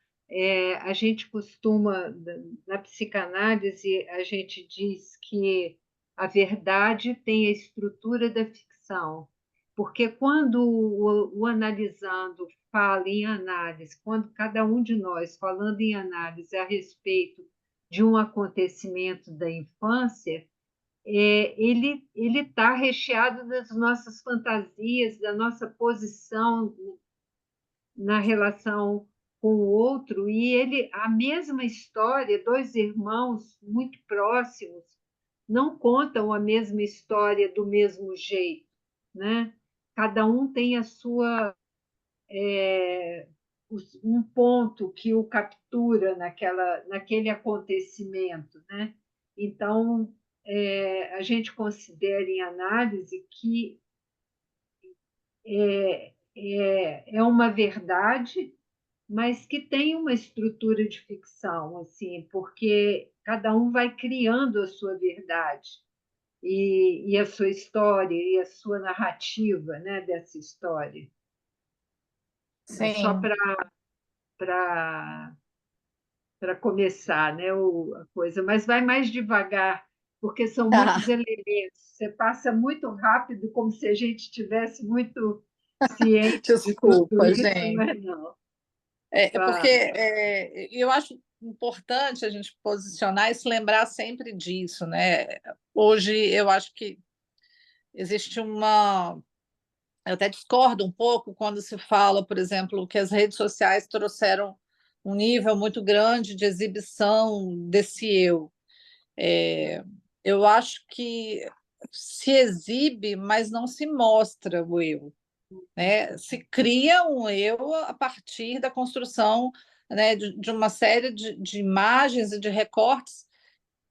A: A gente costuma, na psicanálise, a gente diz que a verdade tem a estrutura da ficção. Porque quando o analisando fala em análise, quando cada um de nós falando em análise a respeito de um acontecimento da infância, ele está recheado das nossas fantasias, da nossa posição na relação com o outro, e a mesma história, dois irmãos muito próximos, não contam a mesma história do mesmo jeito, né? Cada um tem a sua um ponto que o captura naquele acontecimento, né? Então, a gente considera em análise que é uma verdade, mas que tem uma estrutura de ficção, assim, porque cada um vai criando a sua verdade e a sua história e a sua narrativa, né, dessa história. É só
H: Sim.
A: para começar, né, a coisa, mas vai mais devagar, porque são muitos elementos. Você passa muito rápido, como se a gente estivesse muito ciente de tudo
H: Desculpa,
A: isso,
H: gente.
A: mas não.
H: Porque
A: Vai.
H: eu acho importante a gente posicionar e se lembrar sempre disso, né? Hoje eu acho que existe uma. Eu até discordo um pouco quando se fala, por exemplo, que as redes sociais trouxeram um nível muito grande de exibição desse eu. Eu acho que se exibe, mas não se mostra o eu, né? Se cria um eu a partir da construção, né, de uma série de imagens e de recortes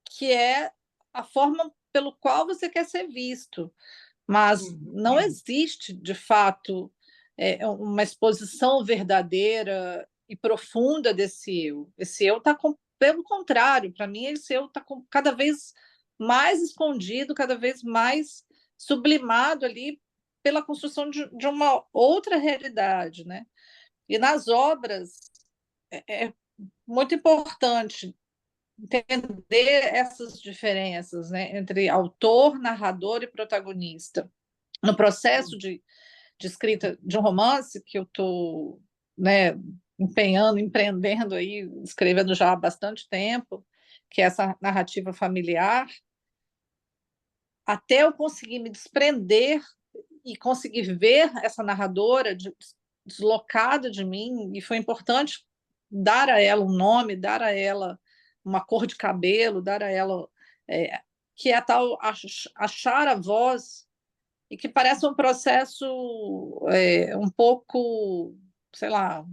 H: que é a forma pelo qual você quer ser visto, mas não existe, de fato, uma exposição verdadeira e profunda desse eu. Esse eu está, pelo contrário, para mim, esse eu está cada vez mais escondido, cada vez mais sublimado ali pela construção de uma outra realidade, né? E nas obras é muito importante entender essas diferenças, né, entre autor, narrador e protagonista. No processo de escrita de um romance que eu estou, né, empreendendo aí, escrevendo já há bastante tempo, que é essa narrativa familiar, até eu conseguir me desprender e conseguir ver essa narradora deslocada de mim, e foi importante dar a ela um nome, dar a ela uma cor de cabelo, dar a ela que é a tal achar a voz, e que parece um processo um pouco, sei lá,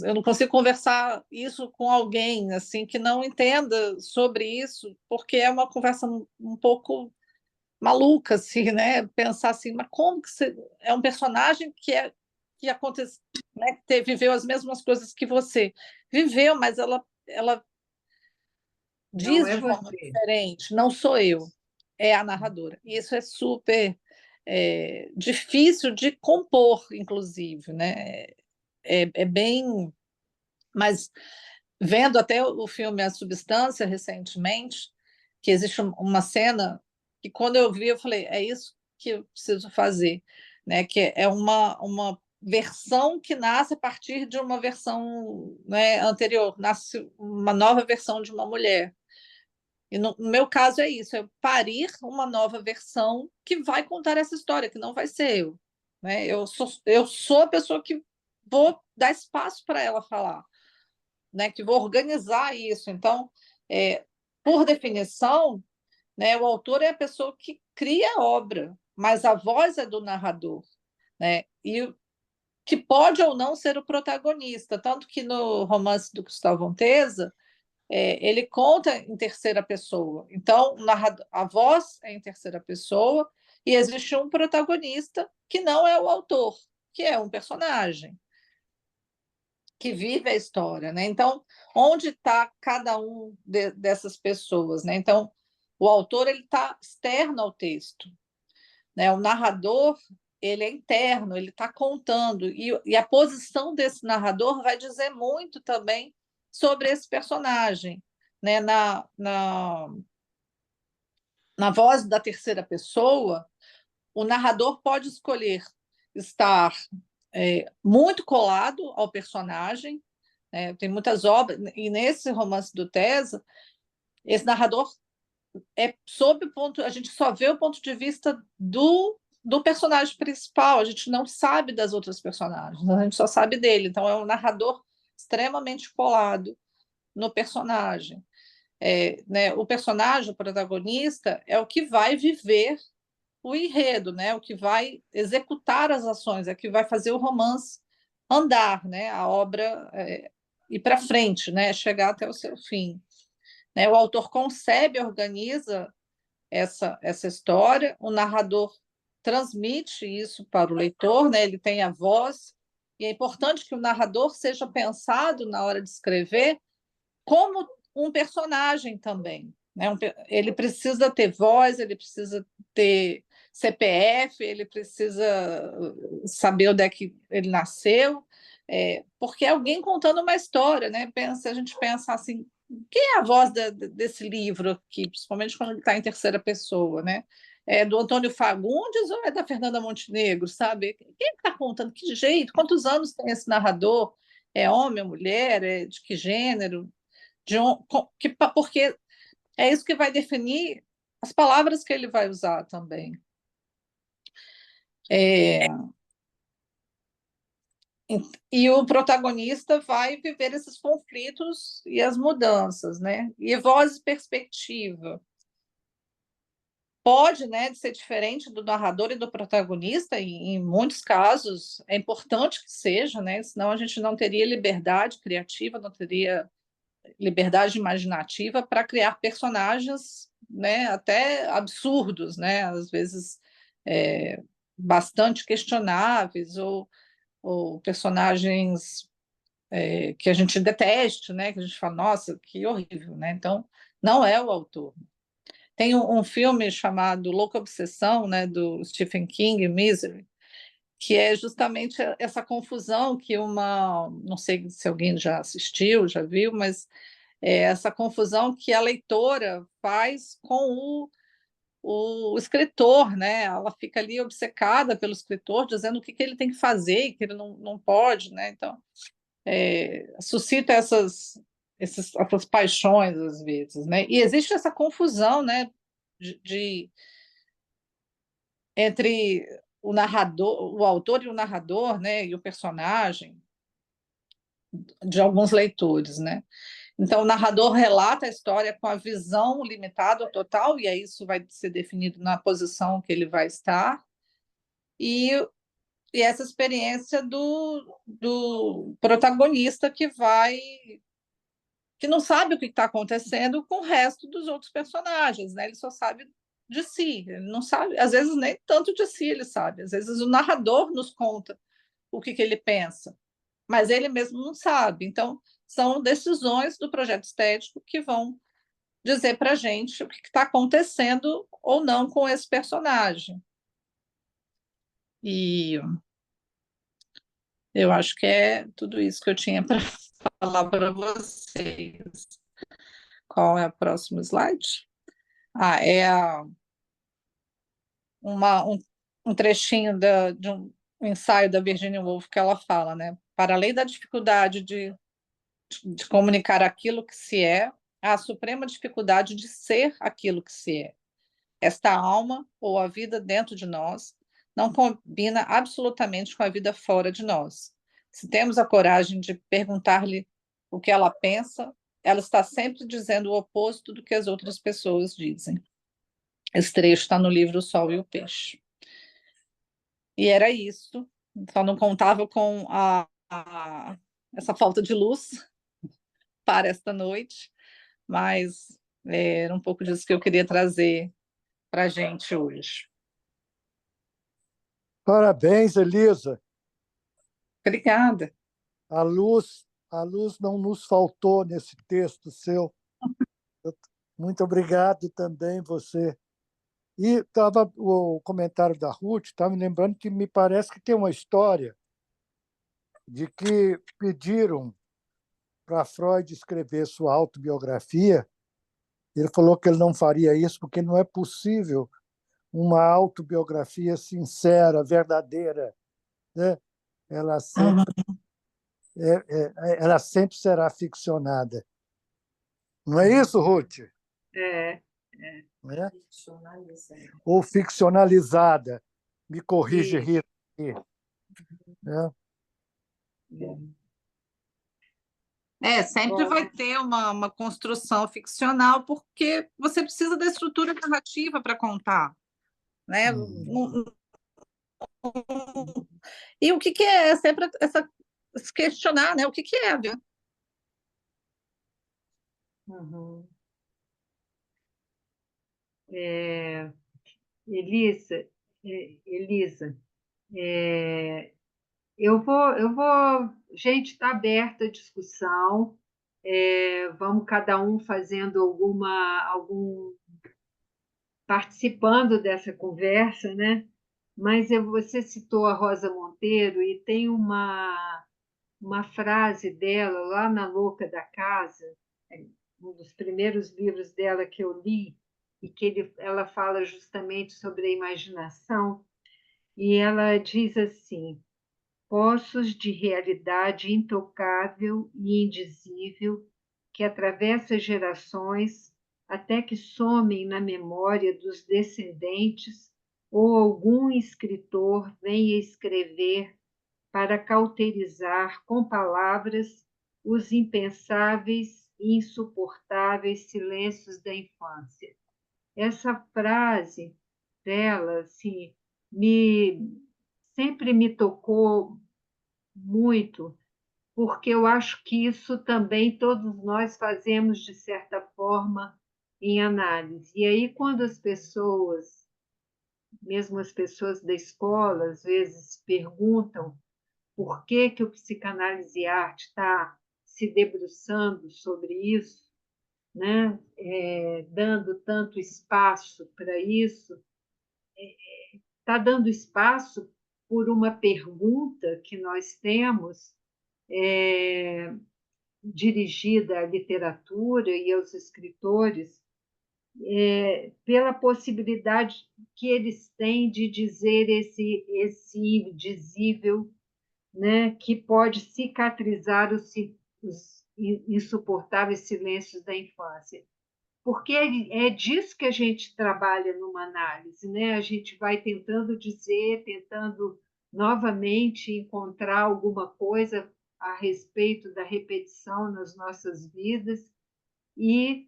H: eu não consigo conversar isso com alguém assim que não entenda sobre isso, porque é uma conversa um pouco maluca, assim, né? Pensar assim, mas como que você é um personagem que acontece, né? Que viveu as mesmas coisas que você viveu, mas ela
A: Não
H: diz
A: é
H: de forma
A: você.
H: diferente. Não sou eu, é a narradora. E isso é super difícil de compor, inclusive, né? É bem, mas vendo até o filme A Substância recentemente, que existe uma cena que quando eu vi eu falei, é isso que eu preciso fazer, né? Que é uma versão que nasce a partir de uma versão, né, anterior, nasce uma nova versão de uma mulher. E no meu caso é isso, é parir uma nova versão que vai contar essa história, que não vai ser eu, né? Eu sou a pessoa que vou dar espaço para ela falar, né, que vou organizar isso. Então, por definição, né, o autor é a pessoa que cria a obra, mas a voz é do narrador, né? E que pode ou não ser o protagonista, tanto que no romance do Gustavo Anteza, ele conta em terceira pessoa. Então, a voz é em terceira pessoa e existe um protagonista que não é o autor, que é um personagem que vive a história, né? Então, onde está cada um dessas pessoas, né? Então, o autor ele está externo ao texto, né? O narrador ele é interno, ele está contando e a posição desse narrador vai dizer muito também sobre esse personagem, né? Na voz da terceira pessoa, o narrador pode escolher estar muito colado ao personagem, né? Tem muitas obras, e nesse romance do Tesa, esse narrador a gente só vê o ponto de vista do personagem principal, a gente não sabe das outras personagens, a gente só sabe dele, então é um narrador extremamente colado no personagem. Né, o personagem, o protagonista, é o que vai viver o enredo, né, o que vai executar as ações, é o que vai fazer o romance andar, né, a obra ir para frente, né, chegar até o seu fim. Né, o autor concebe, organiza essa história, o narrador transmite isso para o leitor, né, ele tem a voz, e é importante que o narrador seja pensado na hora de escrever como um personagem também. Né? Ele precisa ter voz, ele precisa ter CPF, ele precisa saber onde é que ele nasceu, porque é alguém contando uma história. Né? A gente pensa assim, quem é a voz desse livro aqui, principalmente quando ele está em terceira pessoa, né? É do Antônio Fagundes ou é da Fernanda Montenegro, sabe? Quem está contando? Que jeito? Quantos anos tem esse narrador? É homem, é mulher? É de que gênero? Porque é isso que vai definir as palavras que ele vai usar também. E o protagonista vai viver esses conflitos e as mudanças, né? E voz e perspectiva. Pode, né, ser diferente do narrador e do protagonista, e em muitos casos é importante que seja, né? Senão a gente não teria liberdade criativa, não teria liberdade imaginativa para criar personagens, né, até absurdos, né, às vezes bastante questionáveis, ou personagens que a gente deteste, né, que a gente fala, nossa, que horrível, né? Então, não é o autor. Tem um filme chamado Louca Obsessão, né, do Stephen King, Misery, que é justamente essa confusão que não sei se alguém já assistiu, já viu, mas essa confusão que a leitora faz com o escritor, né? Ela fica ali obcecada pelo escritor, dizendo o que ele tem que fazer e que ele não pode, né? Então, suscita essas paixões, às vezes, né? E existe essa confusão, né? Entre o narrador, o autor e o narrador, né? E o personagem de alguns leitores, né? Então, o narrador relata a história com a visão limitada ou total, e aí isso vai ser definido na posição que ele vai estar, e essa experiência do protagonista que não sabe o que está acontecendo com o resto dos outros personagens, né? Ele só sabe de si, ele não sabe, às vezes nem tanto de si ele sabe, às vezes o narrador nos conta o que ele pensa, mas ele mesmo não sabe. Então, são decisões do projeto estético que vão dizer para a gente o que está acontecendo ou não com esse personagem. E eu acho que é tudo isso que eu tinha para falar para vocês. Qual é o próximo slide? Um trechinho de um ensaio da Virginia Woolf que ela fala, né? Para além da dificuldade de comunicar aquilo que se é, há a suprema dificuldade de ser aquilo que se é. Esta alma, ou a vida dentro de nós, não combina absolutamente com a vida fora de nós. Se temos a coragem de perguntar-lhe o que ela pensa, ela está sempre dizendo o oposto do que as outras pessoas dizem. Esse trecho está no livro O Sol e o Peixe. E era isso. Só não contava com essa falta de luz para esta noite, mas era um pouco disso que eu queria trazer para a gente hoje.
C: Parabéns, Elisa.
H: Obrigada.
C: A luz não nos faltou nesse texto seu. Muito obrigado também você. E o comentário da Ruth estava me lembrando que me parece que tem uma história de que pediram para Freud escrever sua autobiografia. Ele falou que ele não faria isso porque não é possível uma autobiografia sincera, verdadeira, né? Ela sempre, ela sempre será ficcionada. Não é isso, Ruth?
A: É,
C: Né? Ou ficcionalizada. Me corrige,
A: isso.
C: Rita. Aqui, né?
H: Sempre
A: Bom,
H: vai ter uma construção ficcional, porque você precisa da estrutura narrativa para contar, né? E o que é sempre se questionar, né? O que é a vida?
A: uhum. Elisa, Elisa, gente, está aberta a discussão, vamos cada um fazendo algum, participando dessa conversa, né? Mas você citou a Rosa Monteiro e tem uma frase dela lá na Louca da Casa, um dos primeiros livros dela que eu li, e que ela fala justamente sobre a imaginação, e ela diz assim: poços de realidade intocável e indizível que atravessa gerações até que somem na memória dos descendentes ou algum escritor venha escrever para cauterizar com palavras os impensáveis e insuportáveis silêncios da infância. Essa frase dela, assim, sempre me tocou muito, porque eu acho que isso também todos nós fazemos de certa forma em análise. E aí, quando as pessoas, mesmo as pessoas da escola, às vezes perguntam por que que o psicanálise e arte está se debruçando sobre isso, né? Dando tanto espaço para isso, está dando espaço por uma pergunta que nós temos, dirigida à literatura e aos escritores, pela possibilidade que eles têm de dizer esse indizível, né, que pode cicatrizar os insuportáveis silêncios da infância. Porque é disso que a gente trabalha numa análise, né? A gente vai tentando dizer, tentando novamente encontrar alguma coisa a respeito da repetição nas nossas vidas e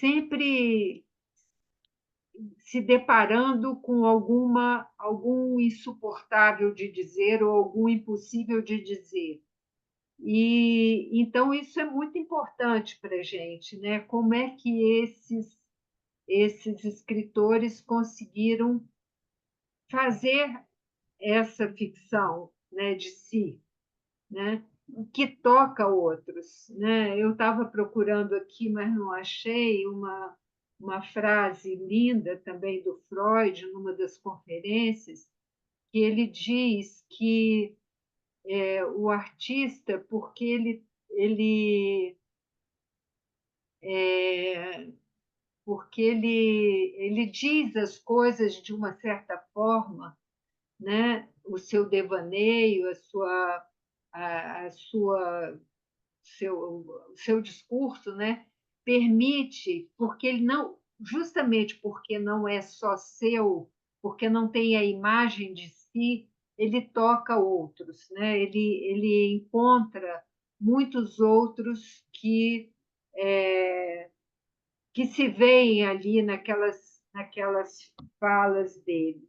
A: sempre se deparando com algum insuportável de dizer ou algum impossível de dizer. E então isso é muito importante para a gente, né? Como é que esses escritores conseguiram fazer essa ficção, né, de si, né, que toca outros, né? Eu estava procurando aqui, mas não achei uma frase linda também do Freud numa das conferências, que ele diz que o artista, porque ele porque ele diz as coisas de uma certa forma, né? O seu devaneio, a sua, o seu discurso, né? Permite, porque ele não, justamente porque não é só seu, porque não tem a imagem de si, ele toca outros, né? Ele encontra muitos outros que se veem ali naquelas falas dele.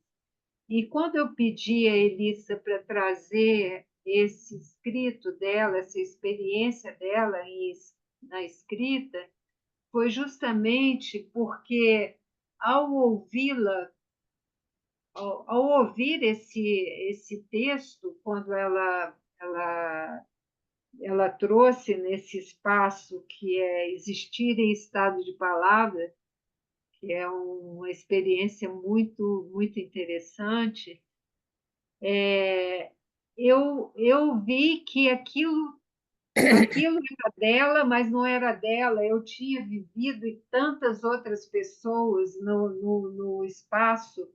A: E quando eu pedi a Elissa para trazer esse escrito dela, essa experiência dela na escrita, foi justamente porque, ao ouvi-la, ao ouvir esse texto, quando ela trouxe nesse espaço que é existir em estado de palavra, que é uma experiência muito, muito interessante, eu vi que aquilo aquilo era dela, mas não era dela. Eu tinha vivido e tantas outras pessoas no espaço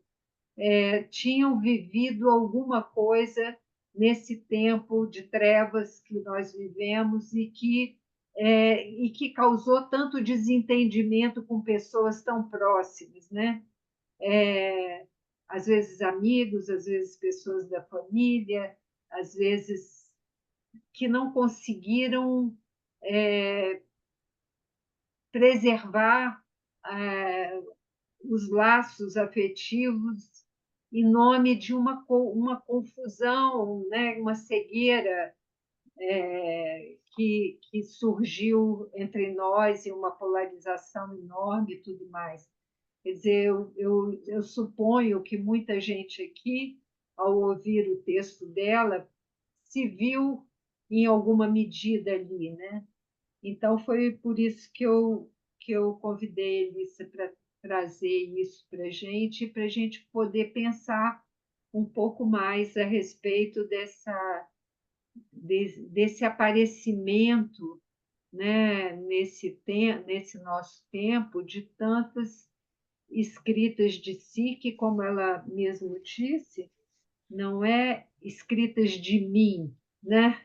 A: tinham vivido alguma coisa nesse tempo de trevas que nós vivemos e que causou tanto desentendimento com pessoas tão próximas, né? Às vezes amigos, às vezes pessoas da família, às vezes que não conseguiram preservar os laços afetivos em nome de uma confusão, né? Uma cegueira que surgiu entre nós e uma polarização enorme e tudo mais. Quer dizer, eu suponho que muita gente aqui, ao ouvir o texto dela, se viu em alguma medida ali, né? Então, foi por isso que eu convidei a Elissa para trazer isso para a gente poder pensar um pouco mais a respeito desse aparecimento, né, nesse nosso tempo, de tantas escritas de si, que, como ela mesmo disse, não é escritas de mim, né?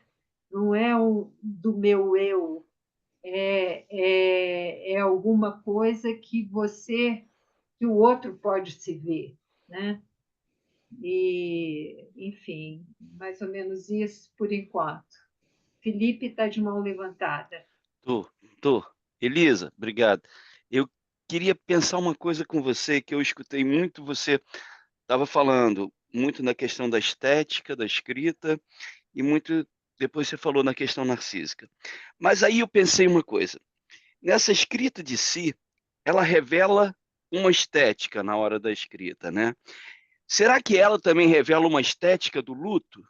A: Não é do meu eu, é alguma coisa que o outro pode se ver, né? E, enfim, mais ou menos isso por enquanto. Felipe está de mão levantada.
F: Tô. Elisa, obrigado. Eu queria pensar uma coisa com você que eu escutei muito, você estava falando muito na questão da estética, da escrita, e muito depois você falou na questão narcísica. Mas aí eu pensei uma coisa, nessa escrita de si, ela revela uma estética na hora da escrita, né? Será que ela também revela uma estética do luto?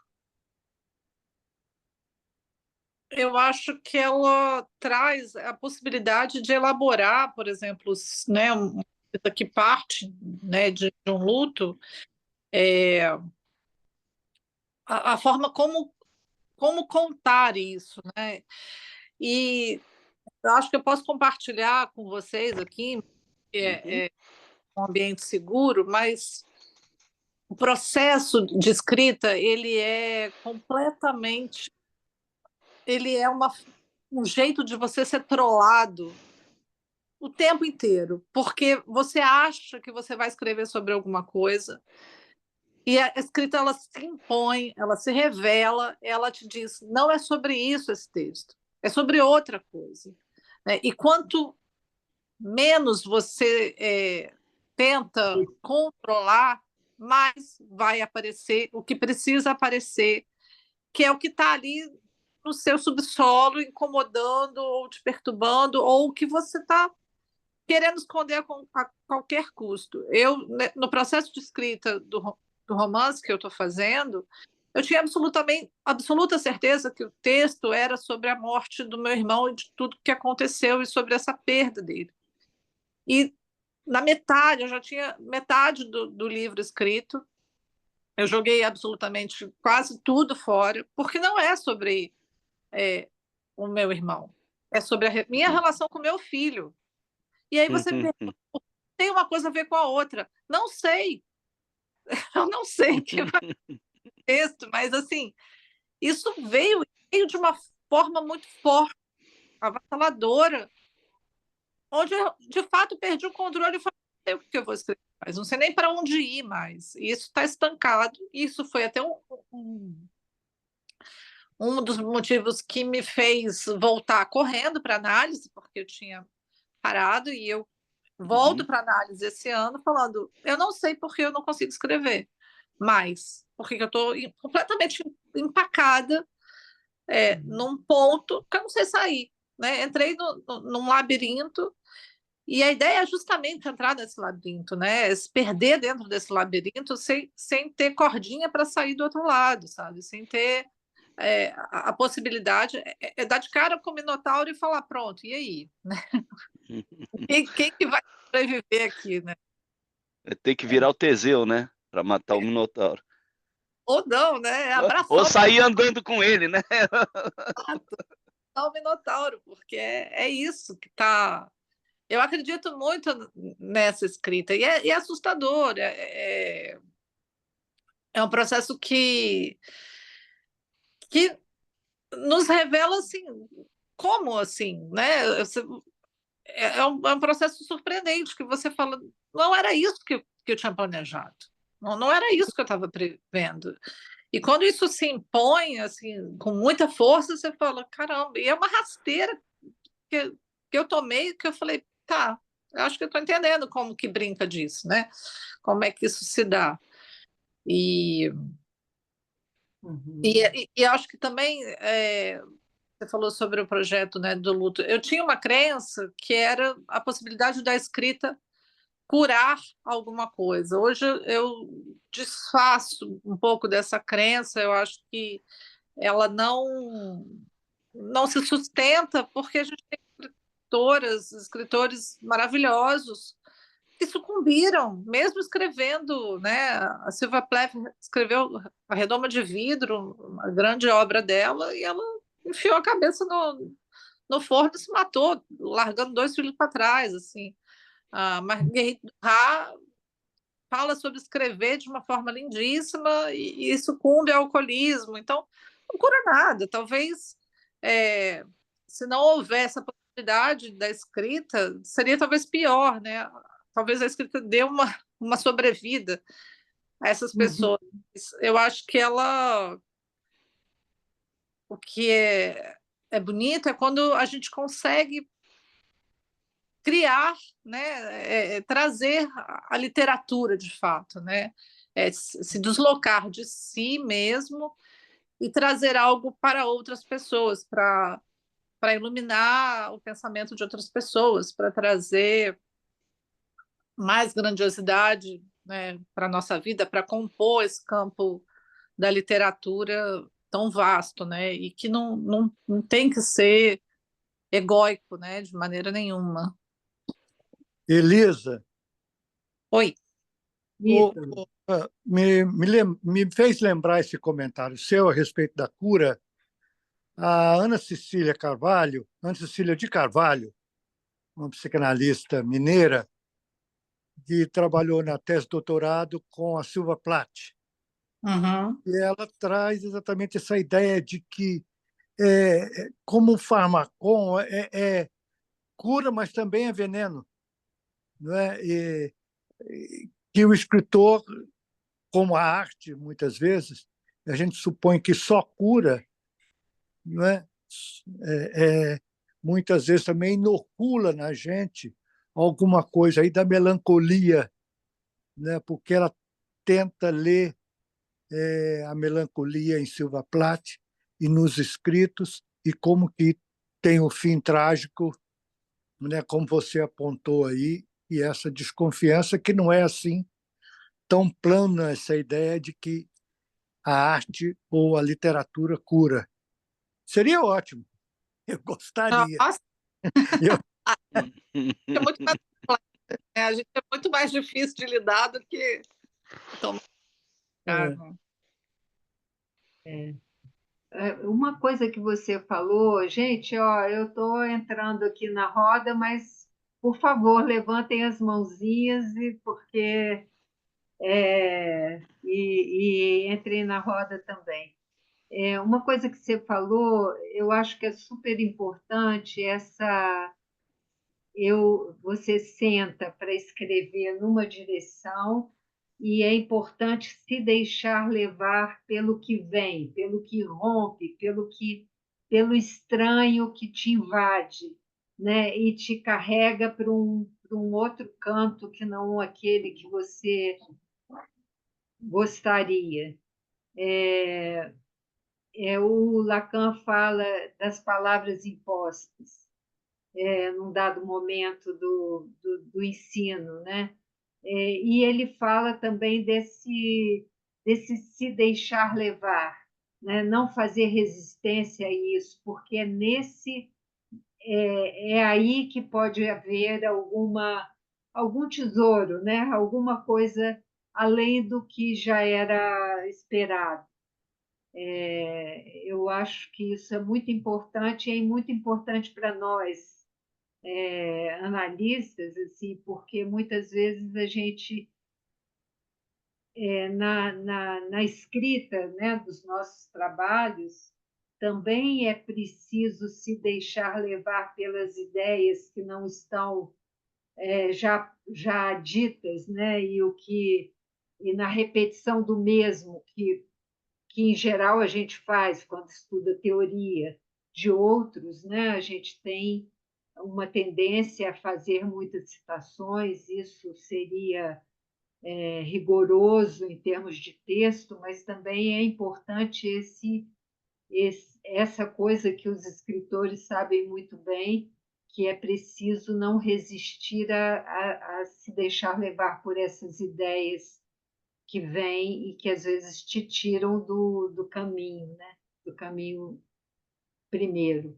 H: Eu acho que ela traz a possibilidade de elaborar, por exemplo, né, uma coisa que parte, né, de um luto, a forma como contar isso, né? E eu acho que eu posso compartilhar com vocês aqui, é um ambiente seguro, mas o processo de escrita, ele é um jeito de você ser trollado o tempo inteiro, porque você acha que você vai escrever sobre alguma coisa e a escrita ela se impõe, ela se revela, ela te diz, não é sobre isso esse texto, é sobre outra coisa, né? E quanto menos você tenta controlar, mais vai aparecer o que precisa aparecer, que é o que está ali no seu subsolo, incomodando ou te perturbando, ou o que você está querendo esconder a qualquer custo. Eu, no processo de escrita do romance que eu estou fazendo, eu tinha absoluta certeza que o texto era sobre a morte do meu irmão e de tudo que aconteceu e sobre essa perda dele. E na metade, eu já tinha metade do livro escrito, eu joguei absolutamente quase tudo fora, porque não é sobre o meu irmão, é sobre a minha relação com o meu filho. E aí você tem uma coisa a ver com a outra. Não sei, eu não sei que vai ser texto, mas assim, isso veio de uma forma muito forte, avassaladora, onde eu, de fato, perdi o controle e falei, não sei o que eu vou escrever mais, não sei nem para onde ir mais. E isso está estancado. Isso foi até um dos motivos que me fez voltar correndo para análise, porque eu tinha parado e eu volto para análise esse ano falando, eu não sei por que eu não consigo escrever mais, porque eu estou completamente empacada num ponto que eu não sei sair, né? Entrei num labirinto e a ideia é justamente entrar nesse labirinto, né? Se perder dentro desse labirinto sem ter cordinha para sair do outro lado, sabe? Sem ter a possibilidade dar de cara com o Minotauro e falar, pronto, e aí? Quem que vai sobreviver aqui, né?
F: Tem que virar o Teseu, né? Para matar o Minotauro.
H: Ou não, né?
F: Ou sair andando com ele, né?
H: o Minotauro, porque é isso que está. Eu acredito muito nessa escrita, e é assustador, é um processo que nos revela assim, como assim, né? É um processo surpreendente, que você fala, não era isso que eu tinha planejado, não era isso que eu estava prevendo. E quando isso se impõe assim, com muita força, você fala, caramba, e é uma rasteira que, que eu tomei, que eu falei, tá, eu acho que eu estou entendendo como que brinca disso, né? Como é que isso se dá. E, e acho que também você falou sobre o projeto, né, do luto. Eu tinha uma crença que era a possibilidade da escrita curar alguma coisa. Hoje eu desfaço um pouco dessa crença. Eu acho que ela não se sustenta, porque a gente tem escritores maravilhosos que sucumbiram, mesmo escrevendo, né? A Silvia Plath escreveu A Redoma de Vidro, uma grande obra dela, e ela enfiou a cabeça no forno e se matou, largando 2 filhos para trás, assim. A Marguerite Duras fala sobre escrever de uma forma lindíssima e sucumbe ao alcoolismo. Então, não cura nada. Talvez, se não houvesse a possibilidade da escrita, seria talvez pior, né? Talvez a escrita dê uma sobrevida a essas pessoas. Eu acho que o que é bonito é quando a gente consegue criar, né, trazer a literatura de fato, né, se deslocar de si mesmo e trazer algo para outras pessoas, para iluminar o pensamento de outras pessoas, para trazer mais grandiosidade, né, para a nossa vida, para compor esse campo da literatura tão vasto, né, e que não tem que ser egóico, né, de maneira nenhuma.
C: Elisa,
H: Oi.
C: me fez lembrar esse comentário seu a respeito da cura. A Ana Cecília de Carvalho, uma psicanalista mineira, que trabalhou na tese de doutorado com a Silvia Plath.
H: Uhum.
C: E ela traz exatamente essa ideia de que, como um farmacon, cura, mas também é veneno. Não é? Que o escritor, como a arte, muitas vezes, a gente supõe que só cura, não é? Muitas vezes também inocula na gente alguma coisa aí da melancolia, né? Porque ela tenta ler a melancolia em Silvia Plath e nos escritos, e como que tem o fim trágico, né? Como você apontou aí, e essa desconfiança que não é assim tão plana, essa ideia de que a arte ou a literatura cura. Seria ótimo, eu gostaria.
H: Nossa,
C: Eu,
H: é muito mais, né? A gente é muito mais difícil de lidar do que tomar.
A: Uma coisa que você falou, gente, ó, eu estou entrando aqui na roda, mas por favor, levantem as mãozinhas e entrem na roda também. Uma coisa que você falou, eu acho que é super importante você senta para escrever numa direção e é importante se deixar levar pelo que vem, pelo que rompe, pelo estranho que te invade, né? E te carrega para um outro canto que não aquele que você gostaria. O Lacan fala das palavras impostas, num dado momento do ensino, né? E ele fala também desse se deixar levar, né? Não fazer resistência a isso, porque é aí que pode haver algum tesouro, né? Alguma coisa além do que já era esperado. Eu acho que isso é muito importante e é muito importante para nós, analistas, assim, porque muitas vezes a gente, na escrita, né, dos nossos trabalhos, também é preciso se deixar levar pelas ideias que não estão já ditas, né, e na repetição do mesmo, que em geral a gente faz quando estuda teoria de outros, né? A gente tem uma tendência a fazer muitas citações, isso seria rigoroso em termos de texto, mas também é importante essa coisa que os escritores sabem muito bem, que é preciso não resistir a se deixar levar por essas ideias que vêm e que às vezes te tiram do caminho, né? Do caminho primeiro.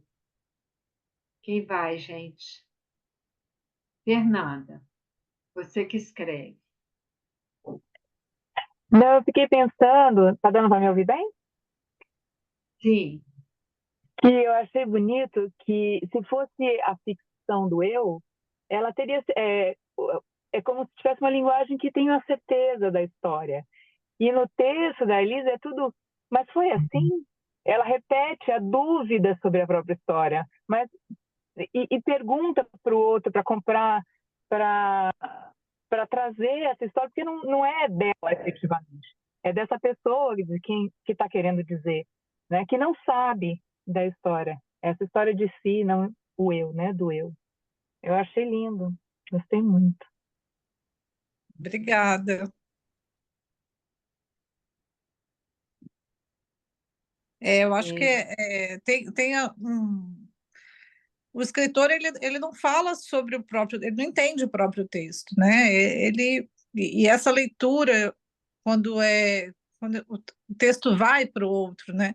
A: Quem vai, gente? Fernanda, você que escreve.
I: Não, eu fiquei pensando, tá dando para me ouvir bem?
A: Sim.
I: Que eu achei bonito que, se fosse a ficção do eu, ela teria. É como se tivesse uma linguagem que tem a certeza da história. E no texto da Elisa é tudo. Mas foi assim? Ela repete a dúvida sobre a própria história, mas e pergunta para o outro para comprar, para trazer essa história, porque não é dela efetivamente, é dessa pessoa de quem que está querendo dizer, né? Que não sabe da história, essa história de si, não o eu, né? Do eu. Eu achei lindo, gostei muito.
H: Obrigada. Eu acho que o escritor ele não fala sobre o próprio, ele não entende o próprio texto, né? E essa leitura quando o texto vai para o outro, né?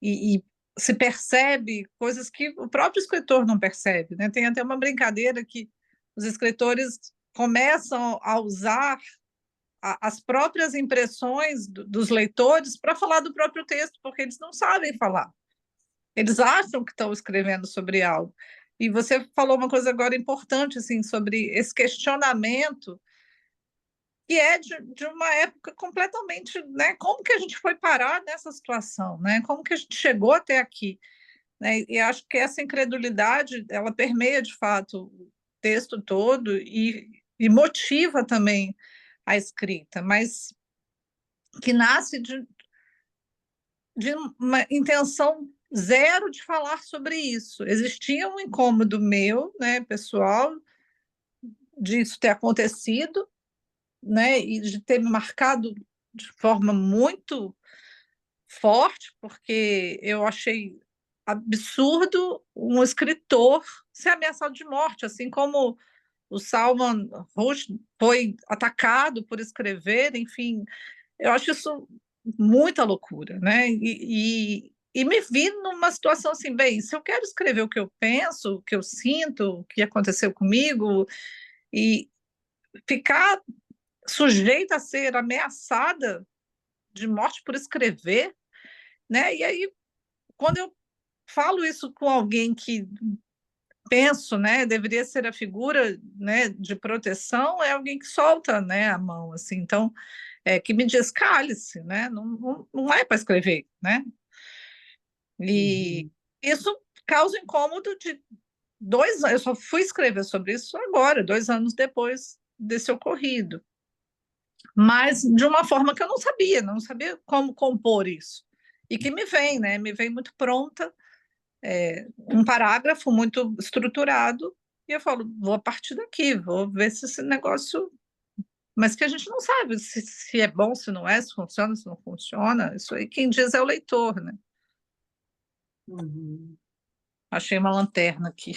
H: E se percebe coisas que o próprio escritor não percebe, né? Tem até uma brincadeira que os escritores começam a usar as próprias impressões dos leitores para falar do próprio texto, porque eles não sabem falar. Eles acham que estão escrevendo sobre algo. E você falou uma coisa agora importante, assim, sobre esse questionamento, que é de uma época completamente, né? Como que a gente foi parar nessa situação, né? Como que a gente chegou até aqui, né? E acho que essa incredulidade, ela permeia, de fato, o texto todo e motiva também a escrita, mas que nasce de uma intenção zero de falar sobre isso. Existia um incômodo meu, né, pessoal, disso ter acontecido, né, e de ter me marcado de forma muito forte, porque eu achei absurdo um escritor ser ameaçado de morte, assim como o Salman Rushdie foi atacado por escrever, enfim, eu acho isso muita loucura, né? E me vi numa situação assim, bem, se eu quero escrever o que eu penso, o que eu sinto, o que aconteceu comigo, e ficar sujeita a ser ameaçada de morte por escrever, né? E aí, quando eu falo isso com alguém que penso, né, deveria ser a figura, né, de proteção, é alguém que solta, né, a mão, assim, então, que me diz, cale-se, né, não é para escrever, né, e isso causa incômodo de 2 anos, eu só fui escrever sobre isso agora, 2 anos depois desse ocorrido, mas de uma forma que eu não sabia como compor isso, e que me vem, né, me vem muito pronta, um parágrafo muito estruturado, e eu falo, vou a partir daqui, vou ver se esse negócio. Mas que a gente não sabe se é bom, se não é, se funciona, se não funciona. Isso aí quem diz é o leitor, né?
A: Uhum.
H: Achei uma lanterna aqui.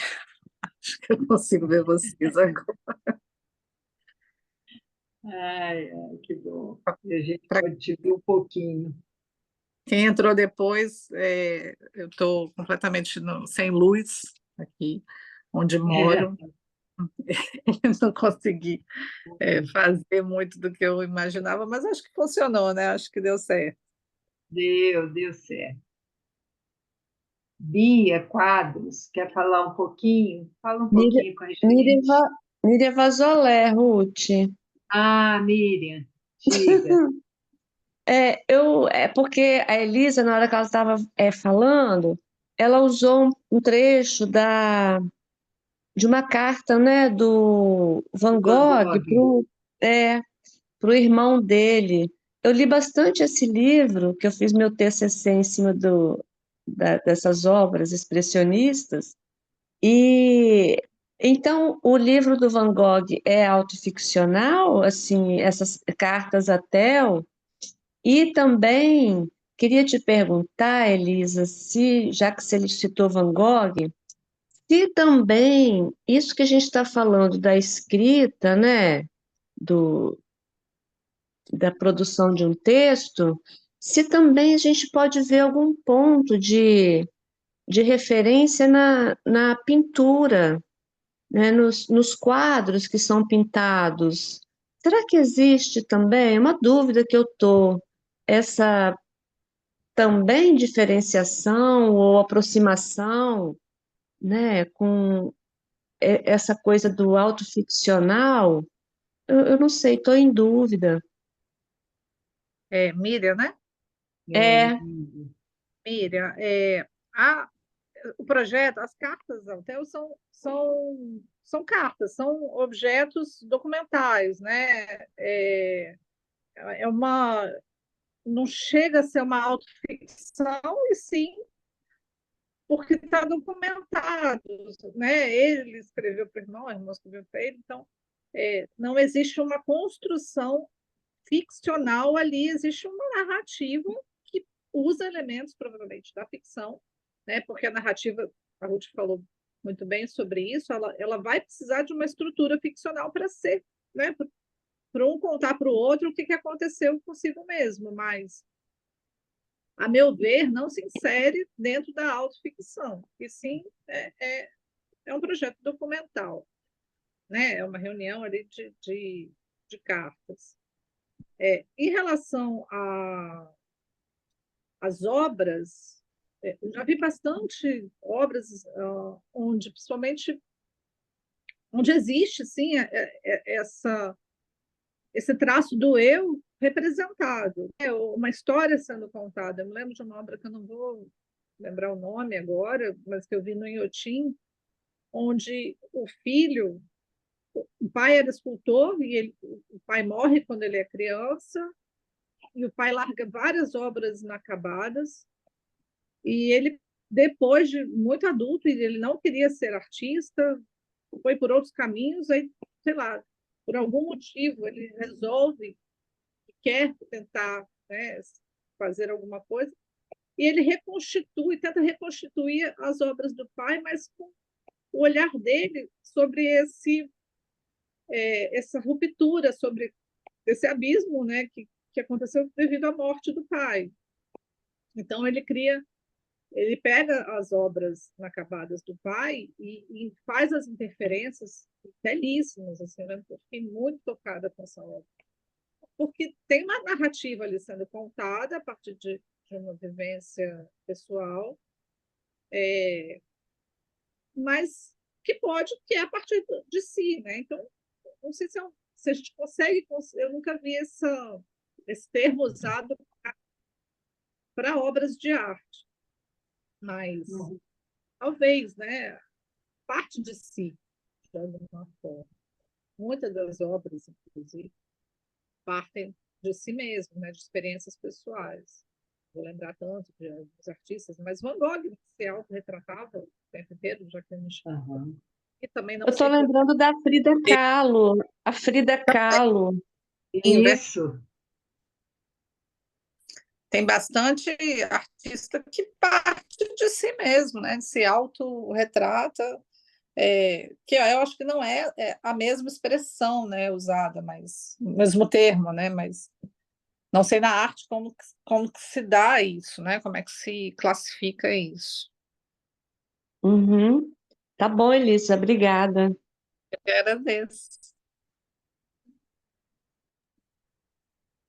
H: Acho que eu consigo ver vocês agora.
A: Ai, que bom. A gente pode te ver um pouquinho.
H: Quem entrou depois, eu estou completamente sem luz aqui, onde moro. Não consegui fazer muito do que eu imaginava, mas acho que funcionou, né? Acho que deu certo.
A: Deu certo. Bia Quadros, quer falar um pouquinho? Fala um
E: Miriam,
A: pouquinho com a
E: Miriam,
A: gente.
E: Va- Miriam Vazolé, Ruth.
A: Ah, Miriam, diga.
E: É porque a Elisa, na hora que ela estava falando, ela usou um trecho de uma carta, né, do Van
A: Van
E: Gogh
A: Gogh.
E: pro irmão dele. Eu li bastante esse livro, que eu fiz meu TCC em cima dessas obras expressionistas, e então o livro do Van Gogh é autoficcional, assim, essas cartas a Theo, e também queria te perguntar, Elisa, se, já que você citou Van Gogh, se também isso que a gente está falando da escrita, né, do, da produção de um texto, se também a gente pode ver algum ponto de referência na pintura, né, nos quadros que são pintados. Será que existe também? É uma dúvida que eu estou, essa também diferenciação ou aproximação, né, com essa coisa do autoficcional, eu não sei, estou em dúvida.
H: Miriam, né?
E: É,
H: Miriam, o projeto, as cartas ao Theo são cartas, são objetos documentais, né? É uma, não chega a ser uma autoficção, e sim porque está documentado, né? Ele escreveu para o irmão escreveu para ele, então não existe uma construção ficcional ali, existe uma narrativa que usa elementos, provavelmente, da ficção, né? Porque a narrativa, a Ruth falou muito bem sobre isso, ela vai precisar de uma estrutura ficcional para ser, né? Para um contar para o outro o que aconteceu consigo mesmo, mas, a meu ver, não se insere dentro da autoficção, e sim é um projeto documental, né? É uma reunião ali de cartas. Em relação às obras, eu já vi bastante obras onde, principalmente, onde existe, sim, esse traço do eu representado, né? Uma história sendo contada. Eu me lembro de uma obra que eu não vou lembrar o nome agora, mas que eu vi no Inhotim, onde o pai era escultor e o pai morre quando ele é criança, e o pai larga várias obras inacabadas, e ele, depois de muito adulto, ele não queria ser artista, foi por outros caminhos, aí, sei lá, por algum motivo, ele resolve, quer tentar, né, fazer alguma coisa, e ele tenta reconstituir as obras do pai, mas com o olhar dele sobre essa ruptura, sobre esse abismo, né, que aconteceu devido à morte do pai. Então ele pega as obras inacabadas do pai e faz as interferências belíssimas. Assim, eu fiquei muito tocada com essa obra, porque tem uma narrativa ali sendo contada a partir de uma vivência pessoal, mas que é a partir de si, né? Então, não sei se a gente consegue, eu nunca vi esse termo usado para obras de arte, mas talvez, né, parte de si, de alguma forma. Muitas das obras, inclusive, partem de si mesmo, né, de experiências pessoais. Vou lembrar tanto de alguns artistas, mas Van Gogh se autorretratava o tempo inteiro, já que a gente... E também não
E: eu estou
H: sei como...
E: lembrando da Frida Kahlo, a Frida Kahlo.
A: Isso.
H: Tem bastante artista que parte de si mesmo, né? Se autorretrata, que eu acho que não é a mesma expressão, né, usada, mas o mesmo termo, né? Mas não sei na arte como que se dá isso, né? Como é que se classifica isso.
E: Uhum. Tá bom, Elisa, obrigada.
H: Eu agradeço.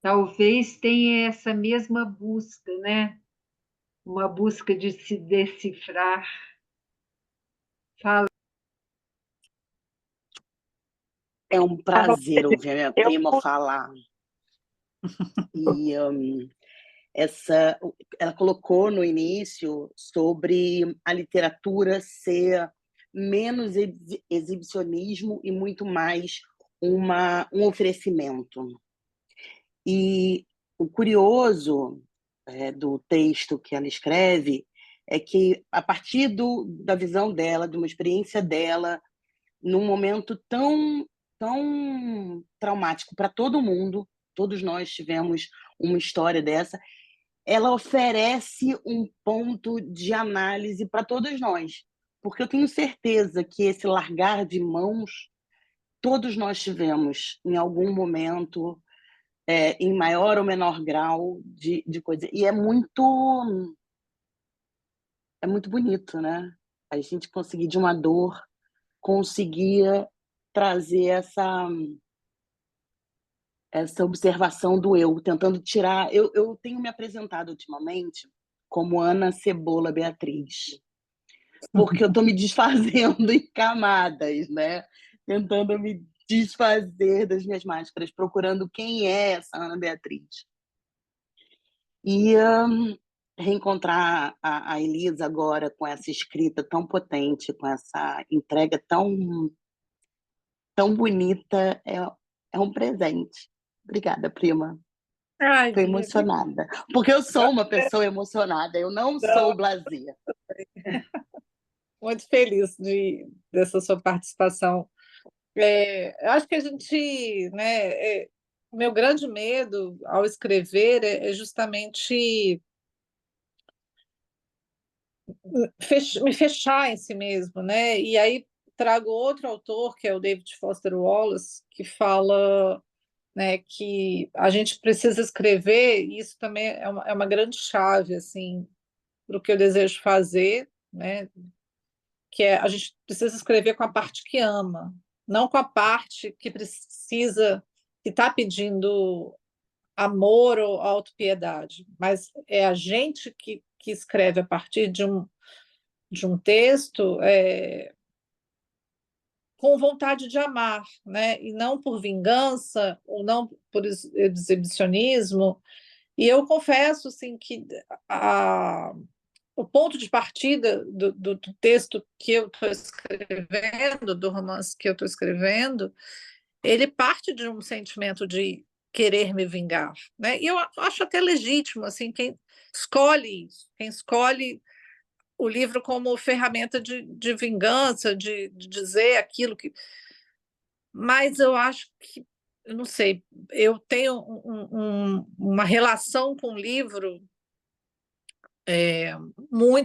A: talvez tenha essa mesma busca, né? Uma busca de se decifrar. Fala.
J: É um prazer ouvir a minha
I: Eu-
J: prima falar. E ela colocou no início sobre a literatura ser menos exibicionismo e muito mais um oferecimento. E o curioso do texto que ela escreve é que, a partir da visão dela, de uma experiência dela, num momento tão traumático para todo mundo, todos nós tivemos uma história dessa, ela oferece um ponto de análise para todos nós, porque eu tenho certeza que esse largar de mãos todos nós tivemos em algum momento, em maior ou menor grau de coisa. E é muito bonito, né? A gente conseguir, de uma dor, conseguia trazer essa observação do eu, tentando tirar... Eu tenho me apresentado ultimamente como Ana Cebola Beatriz, porque eu estou me desfazendo em camadas, né? Tentando me desfazer das minhas máscaras, procurando quem é essa Ana Beatriz. E reencontrar a Elisa agora com essa escrita tão potente, com essa entrega tão bonita, é um presente. Obrigada, prima.
H: Ai,
J: Estou
H: Bia,
J: emocionada. Porque eu sou uma pessoa emocionada, eu não sou blasé.
H: muito feliz dessa sua participação. Eu acho que a gente, né, o meu grande medo ao escrever é justamente me fechar em si mesmo, né? E aí trago outro autor, que é o David Foster Wallace, que fala, né, que a gente precisa escrever, e isso também é uma grande chave assim, para o que eu desejo fazer, né? Que é a gente precisa escrever com a parte que ama, não com a parte que precisa, que está pedindo amor ou autopiedade, mas é a gente que escreve a partir de um texto com vontade de amar, né? E não por vingança, ou não por exibicionismo. E eu confesso assim, que o ponto de partida do texto que eu estou escrevendo, do romance que eu estou escrevendo, ele parte de um sentimento de querer me vingar, né? E eu acho até legítimo, assim, quem escolhe isso, quem escolhe o livro como ferramenta de vingança, de dizer aquilo que... Mas eu acho que, eu não sei, eu tenho uma relação com o livro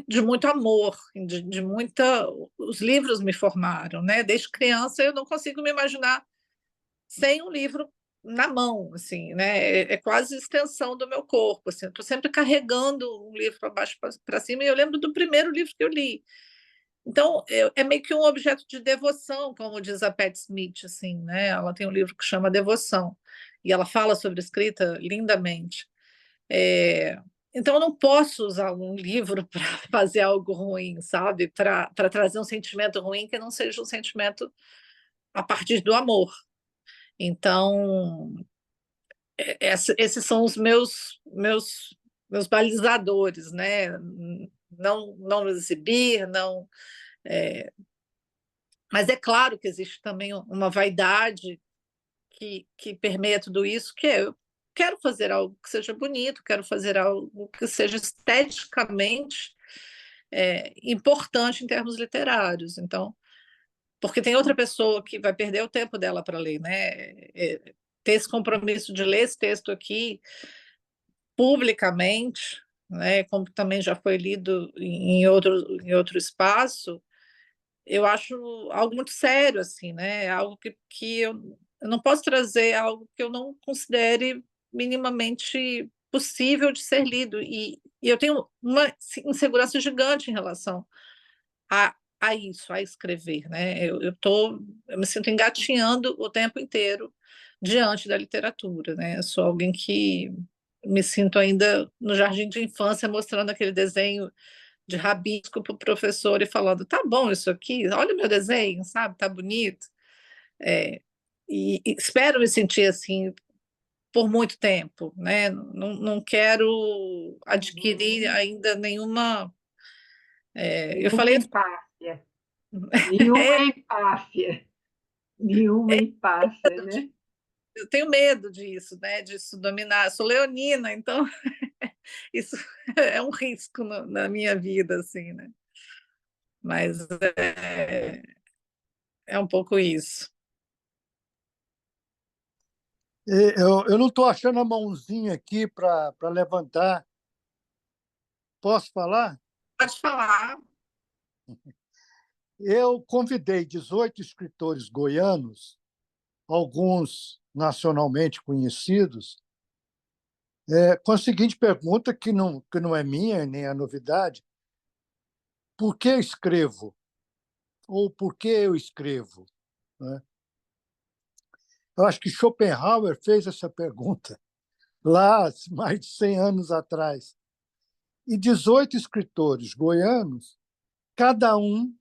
H: de muito amor, de muita... Os livros me formaram, né? Desde criança eu não consigo me imaginar sem um livro na mão, assim, né? É quase extensão do meu corpo, assim. Estou sempre carregando um livro para baixo, para cima, e eu lembro do primeiro livro que eu li. Então, é meio que um objeto de devoção, como diz a Pat Smith, assim, né? Ela tem um livro que chama Devoção, e ela fala sobre escrita lindamente. Então, eu não posso usar um livro para fazer algo ruim, sabe? Para trazer um sentimento ruim que não seja um sentimento a partir do amor. Então, esses são os meus balizadores, né? Não exibir, não... Mas é claro que existe também uma vaidade que permeia tudo isso, que eu quero fazer algo que seja bonito, quero fazer algo que seja esteticamente importante em termos literários. Então, porque tem outra pessoa que vai perder o tempo dela para ler, né? Ter esse compromisso de ler esse texto aqui publicamente, né? Como também já foi lido em outro espaço, eu acho algo muito sério, assim, né? Algo que eu não posso trazer algo que eu não considere minimamente possível de ser lido. E eu tenho uma insegurança gigante em relação a isso, a escrever, né? Eu me sinto engatinhando o tempo inteiro, diante da literatura, né? Eu sou alguém que me sinto ainda no jardim de infância mostrando aquele desenho de rabisco para o professor e falando, tá bom isso aqui, olha o meu desenho, sabe, tá bonito. É, e espero me sentir assim por muito tempo, né? Não quero adquirir ainda nenhuma. Eu
A: Nenhuma
H: falei.
A: empáfia. Nenhuma empáfia. Nenhuma empáfia, né?
H: Eu tenho medo disso, né? Disso dominar. Eu sou leonina, então isso é um risco na minha vida, assim, né? Mas é um pouco isso.
C: Eu não estou achando a mãozinha aqui para levantar. Posso falar?
H: Pode falar.
C: Eu convidei 18 escritores goianos, alguns nacionalmente conhecidos, com a seguinte pergunta, que não é minha, nem é novidade: por que escrevo? Ou por que eu escrevo? Né? Eu acho que Schopenhauer fez essa pergunta lá mais de 100 anos atrás. E 18 escritores goianos, cada um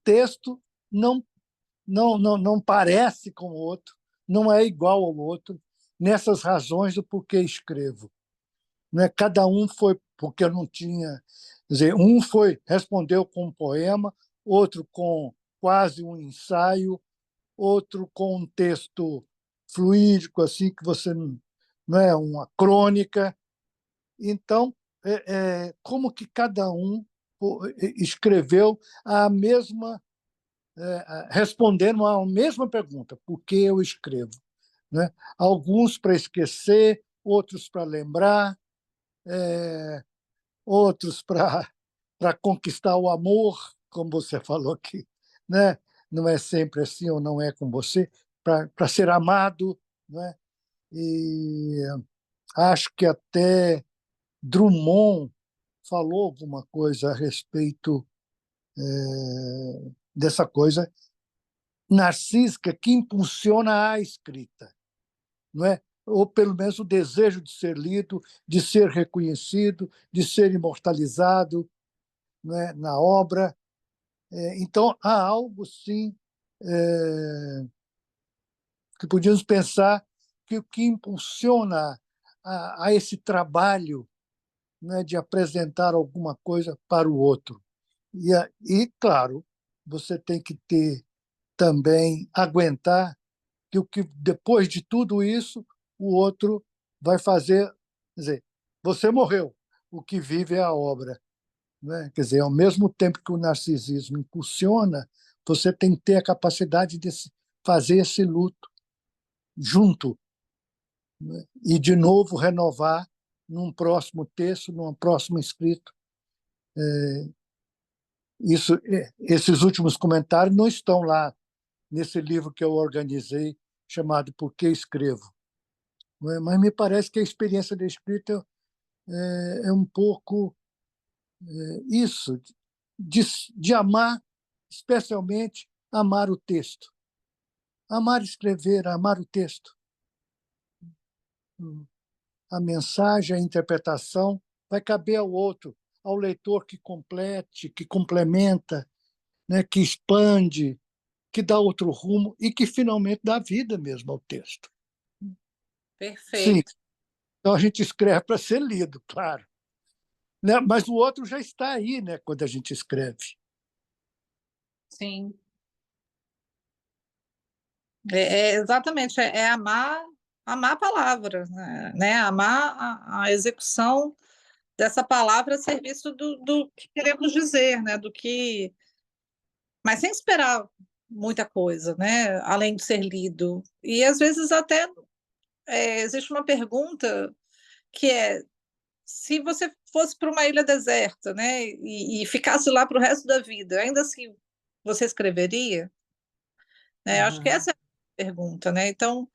C: texto não parece com o outro, não é igual ao outro, nessas razões do porquê escrevo. Não é? Cada um foi porque eu não tinha. Quer dizer, um respondeu com um poema, outro com quase um ensaio, outro com um texto fluídico, assim, que você não é uma crônica. Então, como que cada um escreveu a mesma, respondendo a mesma pergunta: por que eu escrevo? Né? Alguns para esquecer, outros para lembrar, outros para conquistar o amor, como você falou aqui, né? Não é sempre assim ou não é com você, para ser amado, né? E acho que até Drummond falou alguma coisa a respeito dessa coisa narcísica que impulsiona a escrita, não é? Ou pelo menos o desejo de ser lido, de ser reconhecido, de ser imortalizado, não é? Na obra. Então, há algo, sim, que podíamos pensar que o que impulsiona a esse trabalho, né, de apresentar alguma coisa para o outro. Claro, você tem que ter também, aguentar que depois de tudo isso, o outro vai fazer. Quer dizer, você morreu, o que vive é a obra. Né? Quer dizer, ao mesmo tempo que o narcisismo impulsiona, você tem que ter a capacidade de fazer esse luto junto, né? E, de novo, renovar num próximo texto, num próximo escrito. Esses últimos comentários não estão lá nesse livro que eu organizei, chamado Por que Escrevo? Mas me parece que a experiência da escrita é um pouco isso, de amar, especialmente amar o texto. Amar escrever, amar o texto. A mensagem, a interpretação vai caber ao outro, ao leitor que complete, que complementa, né, que expande, que dá outro rumo e que finalmente dá vida mesmo ao texto. Sim,
H: Perfeito.
C: então a gente escreve para ser lido, claro. Né? Mas o outro já está aí, né, quando a gente escreve.
H: Sim. Exatamente, amar a palavra, né? Amar a execução dessa palavra a serviço do que queremos dizer, né? Mas sem esperar muita coisa, né? Além de ser lido. E às vezes até existe uma pergunta que é: se você fosse para uma ilha deserta, né? E ficasse lá para o resto da vida, ainda assim você escreveria? Né? Acho que essa é a pergunta, né? Então,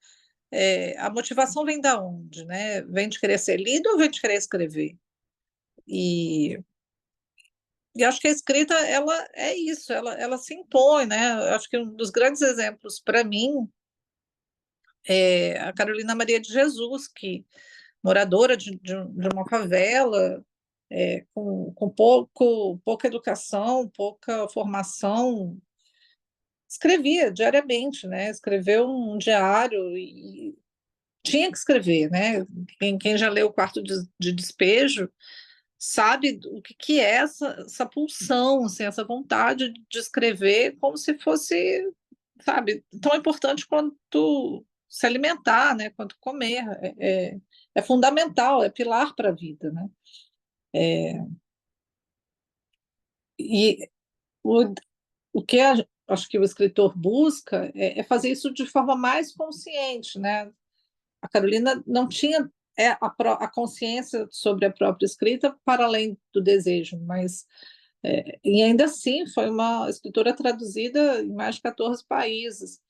H: a motivação vem da onde, né? Vem de querer ser lido ou vem de querer escrever? E, e acho que a escrita, ela é isso, ela se impõe, né? Acho que um dos grandes exemplos para mim a Carolina Maria de Jesus, que moradora de uma favela, com pouca educação, pouca formação, escrevia diariamente, né? Escreveu um diário e tinha que escrever, né? Quem já leu O Quarto de Despejo sabe o que é essa pulsão, assim, essa vontade de escrever como se fosse, sabe, tão importante quanto se alimentar, né? Quanto comer. É fundamental, é pilar para a vida, né? E o que acho que o escritor busca é fazer isso de forma mais consciente, né? A Carolina não tinha a consciência sobre a própria escrita para além do desejo, mas e ainda assim foi uma escritora traduzida em mais de 14 países,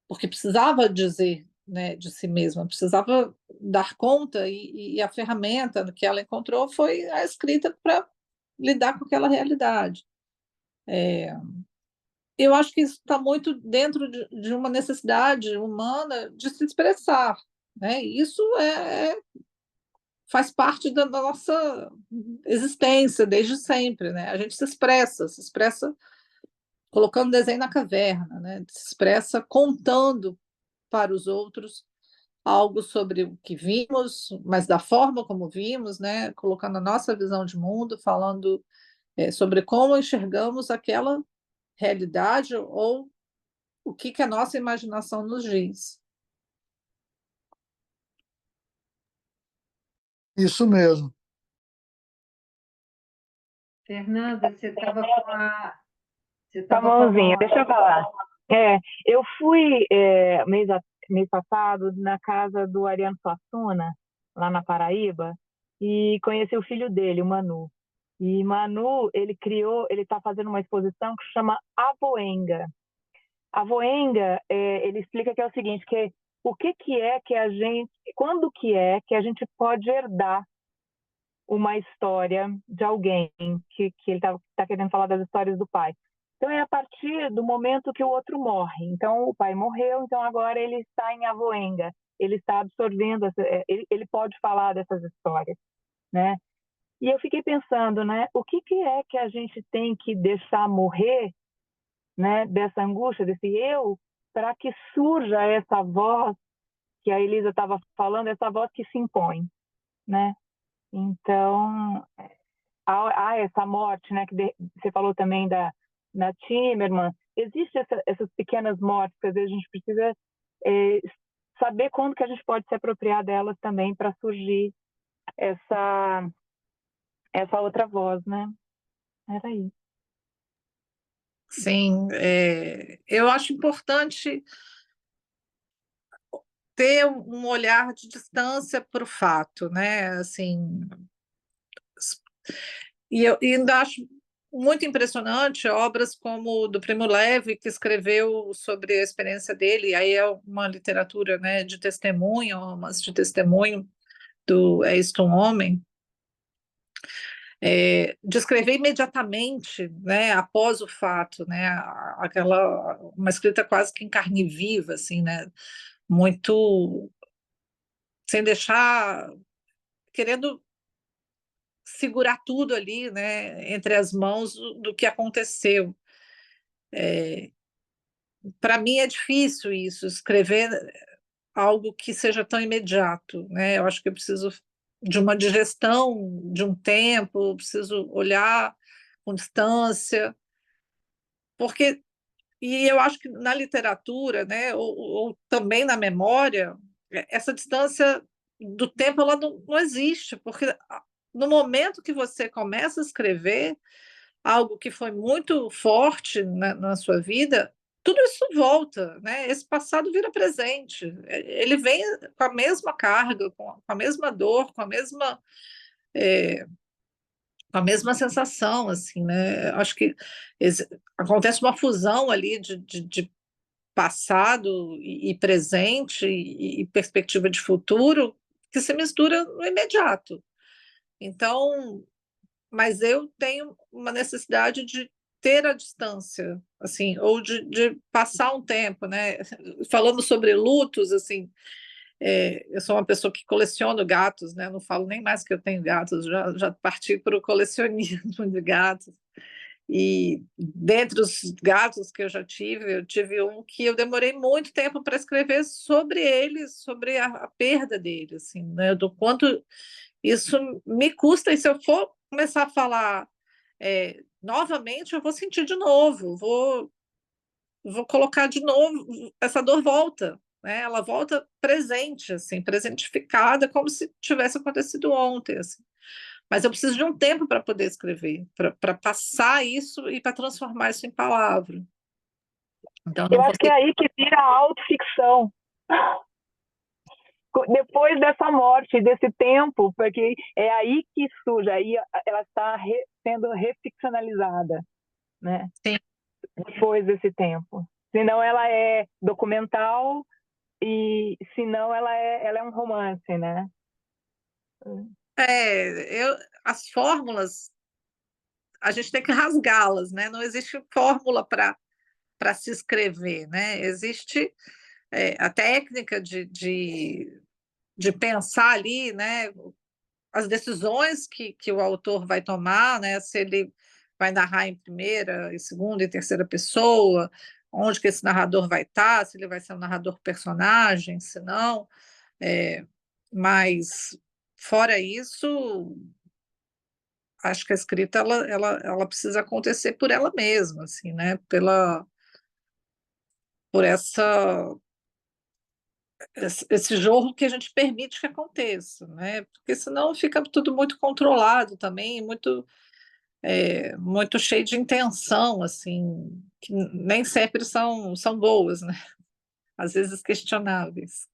H: porque precisava dizer, né, de si mesma, precisava dar conta e a ferramenta que ela encontrou foi a escrita para lidar com aquela realidade. Eu acho que isso está muito dentro de uma necessidade humana de se expressar, né? Isso faz parte da nossa existência desde sempre, né? A gente se expressa colocando desenho na caverna, né? Se expressa contando para os outros algo sobre o que vimos, mas da forma como vimos, né? Colocando a nossa visão de mundo, falando sobre como enxergamos aquela realidade ou o que a nossa imaginação nos diz.
C: Isso mesmo.
A: Fernanda, você estava com a. Você
I: Com a
A: estava com a
I: mãozinha,
A: mão.
I: deixa eu falar. Eu fui mês passado na casa do Ariano Suassuna, lá na Paraíba, e conheci o filho dele, o Manu. E Manu, ele está fazendo uma exposição que chama Avoenga. Avoenga, ele explica que é o seguinte, que o que é que a gente, quando que é que a gente pode herdar uma história de alguém, que ele tá querendo falar das histórias do pai. Então, é a partir do momento que o outro morre. Então, o pai morreu, então agora ele está em Avoenga, ele está absorvendo, ele pode falar dessas histórias, né? E eu fiquei pensando, né, o que é que a gente tem que deixar morrer, né, dessa angústia, desse eu, para que surja essa voz que a Elisa estava falando, essa voz que se impõe, né? Então, há essa morte, né, que você falou também da Timmerman. Existem essas pequenas mortes que às vezes a gente precisa saber quando que a gente pode se apropriar delas também para surgir essa outra voz, né? Era isso.
H: Sim, eu acho importante ter um olhar de distância para o fato, né? Assim, e eu ainda acho muito impressionante obras como do Primo Levi, que escreveu sobre a experiência dele, aí é uma literatura, né, de testemunho, mas de testemunho do É Isto um Homem, de escrever imediatamente, né, após o fato, né, uma escrita quase que em carne viva, assim, né, muito sem deixar, querendo segurar tudo ali, né, entre as mãos do que aconteceu. Para mim é difícil isso, escrever algo que seja tão imediato, né? Eu acho que eu preciso de uma digestão, de um tempo, preciso olhar com distância, porque e eu acho que na literatura, né, ou também na memória, essa distância do tempo ela não existe, porque no momento que você começa a escrever algo que foi muito forte na sua vida, tudo isso volta, né? Esse passado vira presente. Ele vem com a mesma carga, com a mesma dor, com a mesma sensação, assim, né? Acho que acontece uma fusão ali de passado e presente e perspectiva de futuro que se mistura no imediato. Então, mas eu tenho uma necessidade ter a distância, assim, ou de passar um tempo, né? Falando sobre lutos, assim, eu sou uma pessoa que coleciono gatos, né? Não falo nem mais que eu tenho gatos, já parti para o colecionismo de gatos. E dentre os gatos que eu tive um que eu demorei muito tempo para escrever sobre ele, sobre a perda dele, assim, né? Do quanto isso me custa, e se eu for começar a falar novamente, eu vou sentir de novo, vou colocar de novo, essa dor volta, né? Ela volta presente, assim, presentificada, como se tivesse acontecido ontem, assim. Mas eu preciso de um tempo para poder escrever, para passar isso e para transformar isso em palavra. Então,
I: Eu
H: não
I: acho que é
H: consigo...
I: aí que vira a autoficção. Depois dessa morte, desse tempo, porque é aí que surge, aí ela está sendo reficcionalizada, né?
H: Sim.
I: Depois desse tempo. Senão ela é documental e senão ela é um romance, né?
H: As fórmulas, a gente tem que rasgá-las, né? Não existe fórmula para se escrever, né? Existe a técnica de pensar ali, né? As decisões que o autor vai tomar, né? Se ele vai narrar em primeira, em segunda e terceira pessoa, onde que esse narrador vai estar, se ele vai ser um narrador personagem, se não. Mas, fora isso, acho que a escrita ela precisa acontecer por ela mesma, assim, né? Por esse jogo que a gente permite que aconteça, né? Porque senão fica tudo muito controlado também, muito cheio de intenção, assim, que nem sempre são boas, né? Às vezes questionáveis.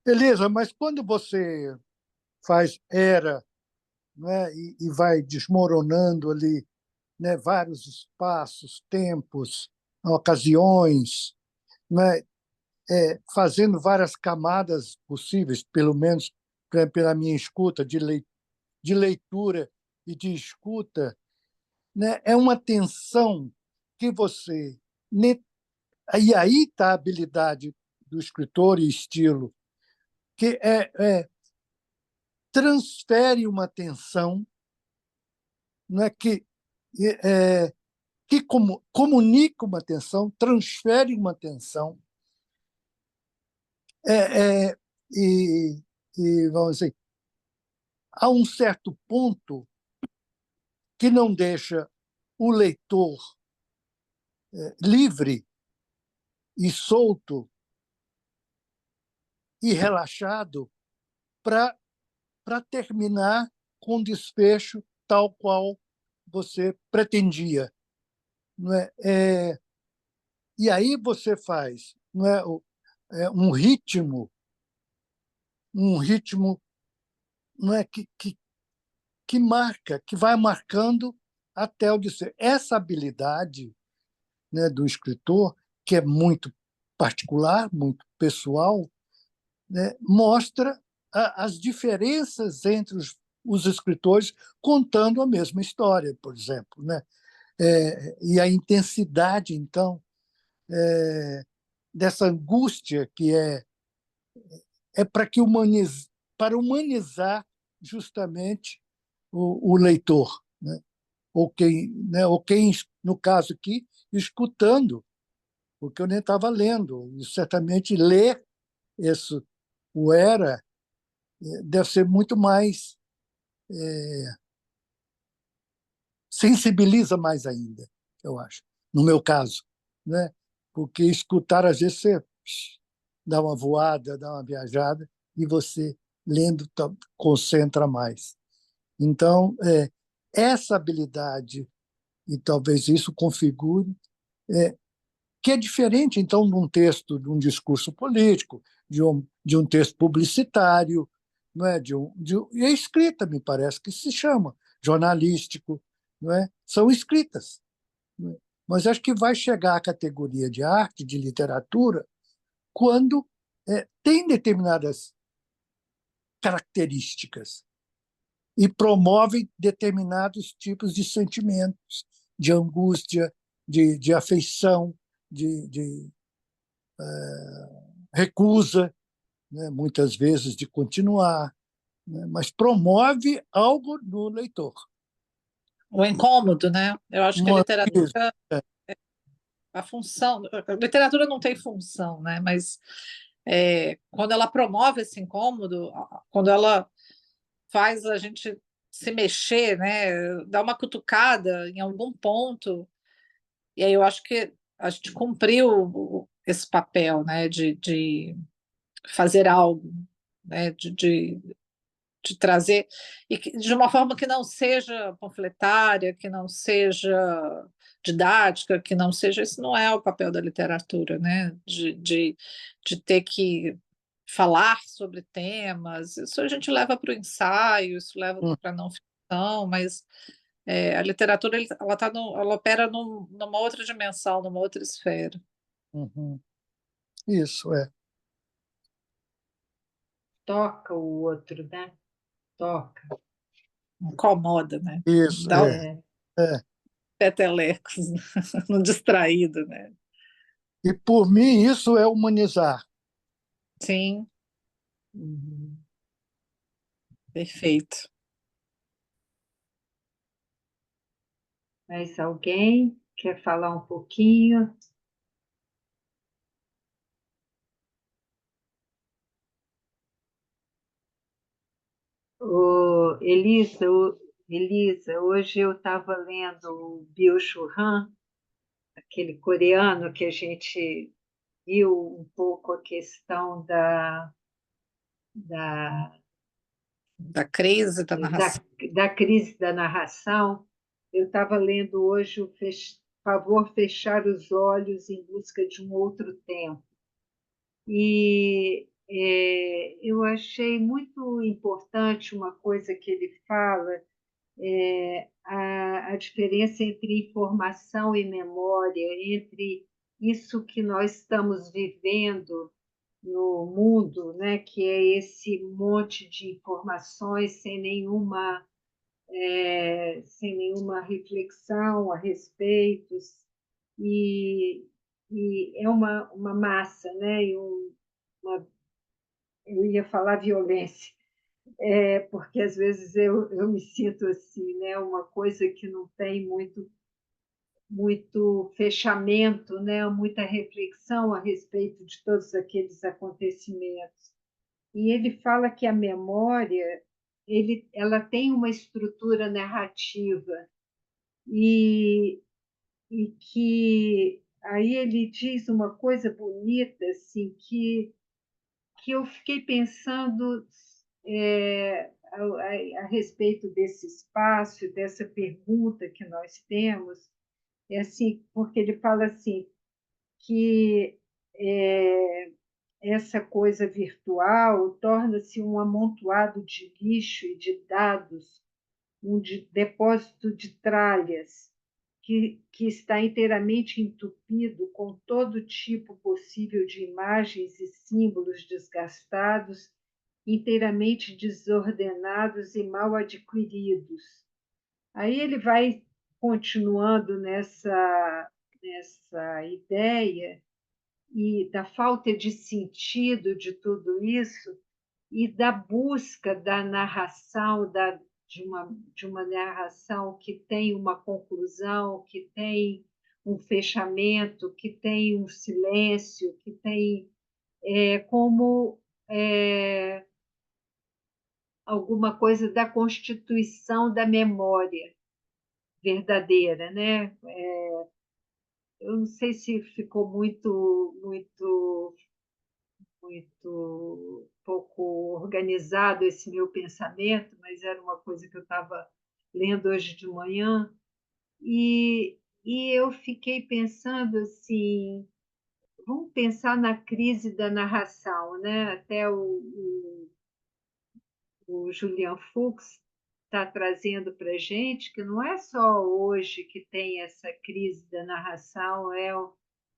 C: Elisa, mas quando você faz Era, né, e vai desmoronando ali, né, vários espaços, tempos, ocasiões, né, fazendo várias camadas possíveis, pelo menos pela minha escuta, de leitura e de escuta, né, é uma tensão que você. E aí está a habilidade do escritor e estilo, que transfere uma tensão, né, que comunica uma tensão, transfere uma tensão, é, é, e, vamos dizer, há um certo ponto que não deixa o leitor livre e solto e relaxado para terminar com um desfecho tal qual você pretendia. Não é? E aí você faz, não é, um ritmo não é, que marca, que vai marcando até o desfecho. Essa habilidade, né, do escritor, que é muito particular, muito pessoal, né, mostra as diferenças entre os escritores contando a mesma história, por exemplo, né? E a intensidade, então, dessa angústia que para humanizar justamente o leitor, né? Ou quem, no caso aqui, escutando, porque eu nem estava lendo, e certamente ler isso, o Era, deve ser muito mais, sensibiliza mais ainda, eu acho, no meu caso, né? Porque escutar, às vezes, você dá uma voada, dá uma viajada, e você, lendo, concentra mais. Então, essa habilidade, e talvez isso configure, que é diferente, então, de um texto, de um discurso político, de um texto publicitário, não é? E a escrita, me parece que se chama, jornalístico, não é? São escritas. Não é? Mas acho que vai chegar à categoria de arte, de literatura, quando tem determinadas características, e promovem determinados tipos de sentimentos, de angústia, de afeição, de recusa, né, muitas vezes de continuar, né, mas promove algo no leitor.
H: O incômodo, né? Eu acho que a
C: Uma,
H: literatura, a função, a literatura não tem função, né? Mas quando ela promove esse incômodo, quando ela faz a gente se mexer, né? Dar uma cutucada em algum ponto, e aí eu acho que a gente cumpriu esse papel, né? De fazer algo, né? De trazer, de uma forma que não seja panfletária, que não seja didática, que não seja. Isso não é o papel da literatura, né? De ter que falar sobre temas. Isso a gente leva para o ensaio, isso leva para a não ficção, mas a literatura ela opera numa outra dimensão, numa outra esfera.
C: Uhum. Isso, é.
A: Toca o outro, né? Toca.
H: Incomoda, né?
C: Isso,
H: Dá
C: é.
H: petelecos no distraído, né?
C: E, por mim, isso é humanizar.
H: Sim. Perfeito.
A: Mais alguém quer falar um pouquinho? Elisa, hoje eu estava lendo o Byung-Chul Han, aquele coreano que a gente viu um pouco a questão da,
H: Da crise da narração.
A: da crise da narração. Eu estava lendo hoje o Favor Fechar os Olhos em Busca de um Outro Tempo. E eu achei muito importante uma coisa que ele fala, a diferença entre informação e memória, entre isso que nós estamos vivendo no mundo, né, que é esse monte de informações sem nenhuma reflexão a respeito, e é uma massa, né, eu ia falar violência, porque às vezes eu me sinto assim, né, uma coisa que não tem muito fechamento, né, muita reflexão a respeito de todos aqueles acontecimentos. E ele fala que a memória ela tem uma estrutura narrativa e que aí ele diz uma coisa bonita assim que eu fiquei pensando a respeito desse espaço, dessa pergunta que nós temos, assim, porque ele fala assim que essa coisa virtual torna-se um amontoado de lixo e de dados, depósito de tralhas, que está inteiramente entupido com todo tipo possível de imagens e símbolos desgastados, inteiramente desordenados e mal adquiridos. Aí ele vai continuando nessa ideia e da falta de sentido de tudo isso e da busca da narração, de uma narração que tem uma conclusão, que tem um fechamento, que tem um silêncio, que tem como alguma coisa da constituição da memória verdadeira, né? Eu não sei se ficou muito pouco organizado esse meu pensamento, mas era uma coisa que eu estava lendo hoje de manhã, e eu fiquei pensando assim, vamos pensar na crise da narração, né? Até o Julian Fuchs está trazendo para a gente que não é só hoje que tem essa crise da narração,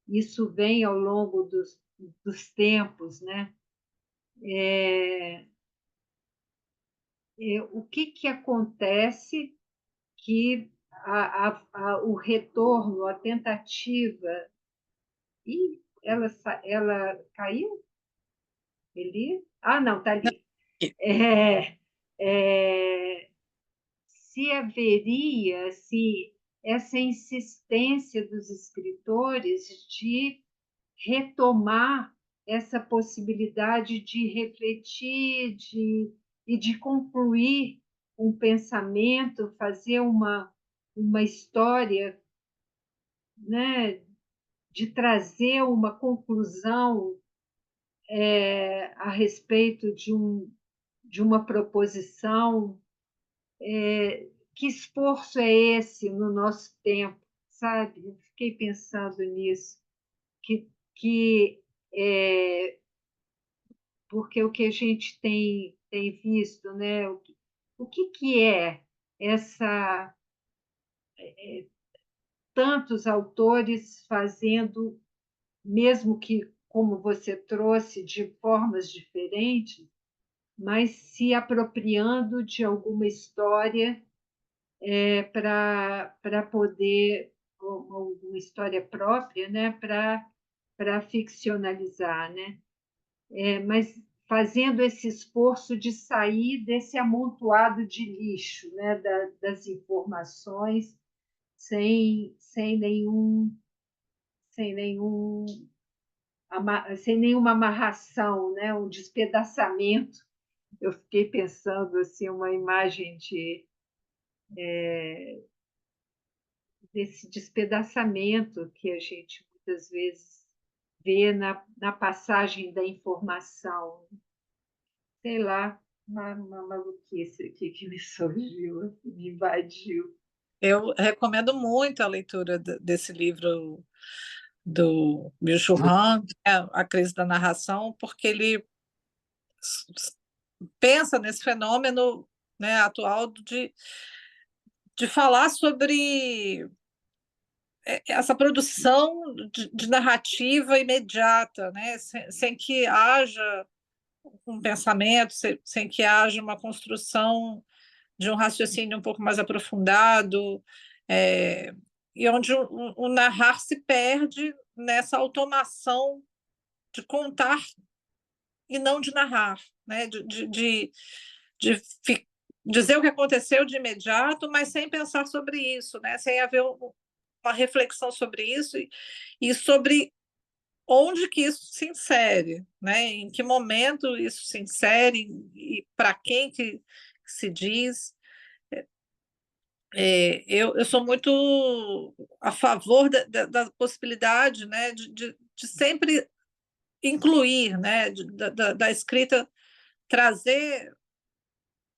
A: isso vem ao longo dos tempos, né? o que acontece que o retorno, a tentativa. E ela caiu? Ele? Ah, não, está ali. Se haveria essa insistência dos escritores de retomar essa possibilidade de refletir e de concluir um pensamento, fazer uma história, né, de trazer uma conclusão a respeito de uma proposição. Que esforço é esse no nosso tempo, sabe? Eu fiquei pensando nisso, que porque o que a gente tem visto, né? O que é essa tantos autores fazendo, mesmo que, como você trouxe, de formas diferentes, mas se apropriando de alguma história para poder, uma história própria, né? Para ficcionalizar, né? Mas fazendo esse esforço de sair desse amontoado de lixo, né? Das informações, sem nenhum, sem nenhum, sem nenhuma amarração, né? Um despedaçamento. Eu fiquei pensando assim, uma imagem desse despedaçamento que a gente muitas vezes vê na passagem da informação. Sei lá, uma maluquice aqui que me surgiu, me invadiu.
H: Eu recomendo muito a leitura desse livro do Byung-Chul Han, A Crise da Narração, porque ele pensa nesse fenômeno, né, atual de falar sobre essa produção de narrativa imediata, né, sem que haja um pensamento, sem que haja uma construção de um raciocínio um pouco mais aprofundado, e onde o narrar se perde nessa automação de contar e não de narrar, né? De dizer o que aconteceu de imediato, mas sem pensar sobre isso, né? Sem haver uma reflexão sobre isso e sobre onde que isso se insere, né? Em que momento isso se insere e para quem que se diz. Eu sou muito a favor da possibilidade, né, de sempre incluir, né, da escrita trazer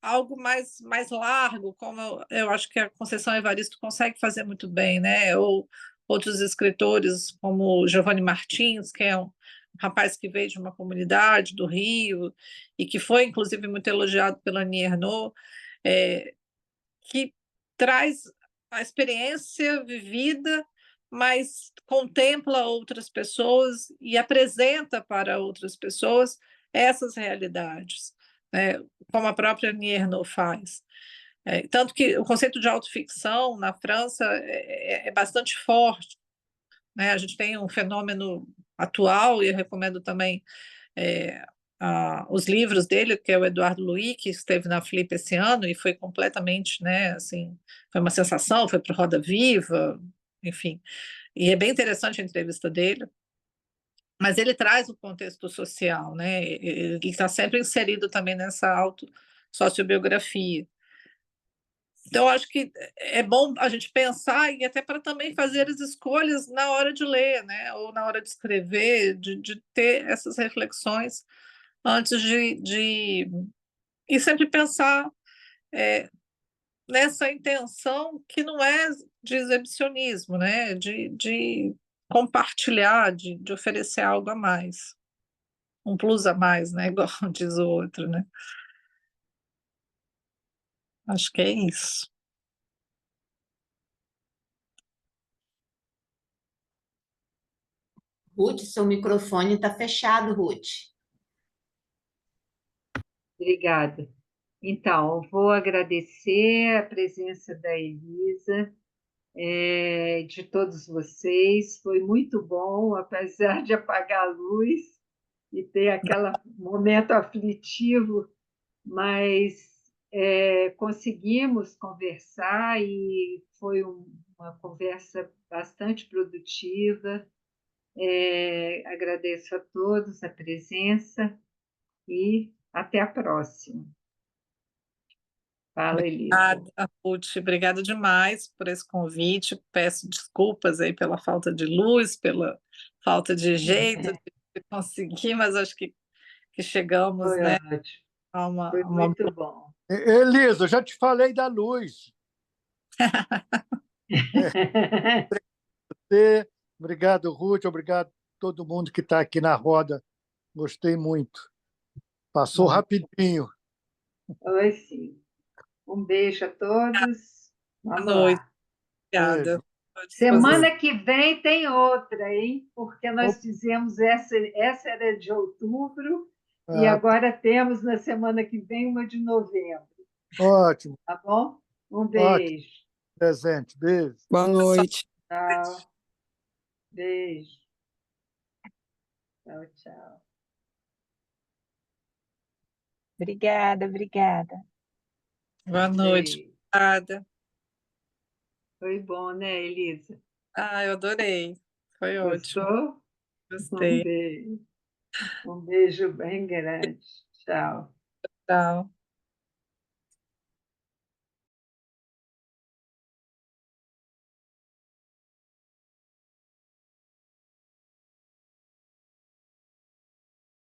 H: algo mais largo, como eu acho que a Conceição Evaristo consegue fazer muito bem, né? Ou outros escritores, como Giovanni Martins, que é um rapaz que veio de uma comunidade do Rio e que foi, inclusive, muito elogiado pela Annie Ernaux, que traz a experiência vivida, mas contempla outras pessoas e apresenta para outras pessoas essas realidades, né? Como a própria Annie Ernaux faz. Tanto que o conceito de autoficção na França é bastante forte, né? A gente tem um fenômeno atual, e eu recomendo também os livros dele, que é o Eduardo Louis, que esteve na Flip esse ano e foi completamente, né, assim, foi uma sensação, foi para o Roda Viva, enfim. E é bem interessante a entrevista dele, mas ele traz o contexto social, né? Ele está sempre inserido também nessa autossociobiografia. Então, acho que é bom a gente pensar e até para também fazer as escolhas na hora de ler, né? Ou na hora de escrever, de ter essas reflexões antes e sempre pensar nessa intenção que não é de exibicionismo, né? De compartilhar, de oferecer algo a mais, um plus a mais, né? Igual diz o outro, né? Acho que é isso.
K: Ruth, seu microfone está fechado, Ruth.
A: Obrigada. Então, vou agradecer a presença da Elisa, de todos vocês. Foi muito bom, apesar de apagar a luz e ter aquele momento aflitivo, mas conseguimos conversar e foi uma conversa bastante produtiva. Agradeço a todos a presença e até a próxima. Fala, Elisa.
H: Obrigada, Ruth. Obrigada demais por esse convite. Peço desculpas aí pela falta de luz, pela falta de jeito de conseguir, mas acho que chegamos,
A: Foi
H: né,
A: ótimo.
H: a uma,
A: Foi
H: uma...
A: muito bom.
C: Elisa, eu já te falei da luz. Obrigado, Ruth. Obrigado a todo mundo que está aqui na roda. Gostei muito. Passou rapidinho.
A: Foi sim. Um beijo a todos.
H: Boa
A: Vamos
H: noite.
A: lá.
H: Obrigada.
C: Beijo.
H: Estou à disposição.
A: Semana que vem tem outra, hein? Porque nós fizemos essa era de outubro e agora temos na semana que vem uma de novembro.
C: Ótimo.
A: Tá bom? Um
C: Ótimo.
A: beijo.
C: Presente. Beijo.
D: Boa noite.
A: Tchau. Beijo. Tchau, tchau.
I: Obrigada, obrigada.
H: Boa noite.
A: Beijo.
H: Obrigada.
A: Foi bom, né, Elisa?
H: Eu adorei. Foi ótimo.
A: Gostou?
H: Gostei.
A: Um beijo bem grande. Tchau.
H: Tchau.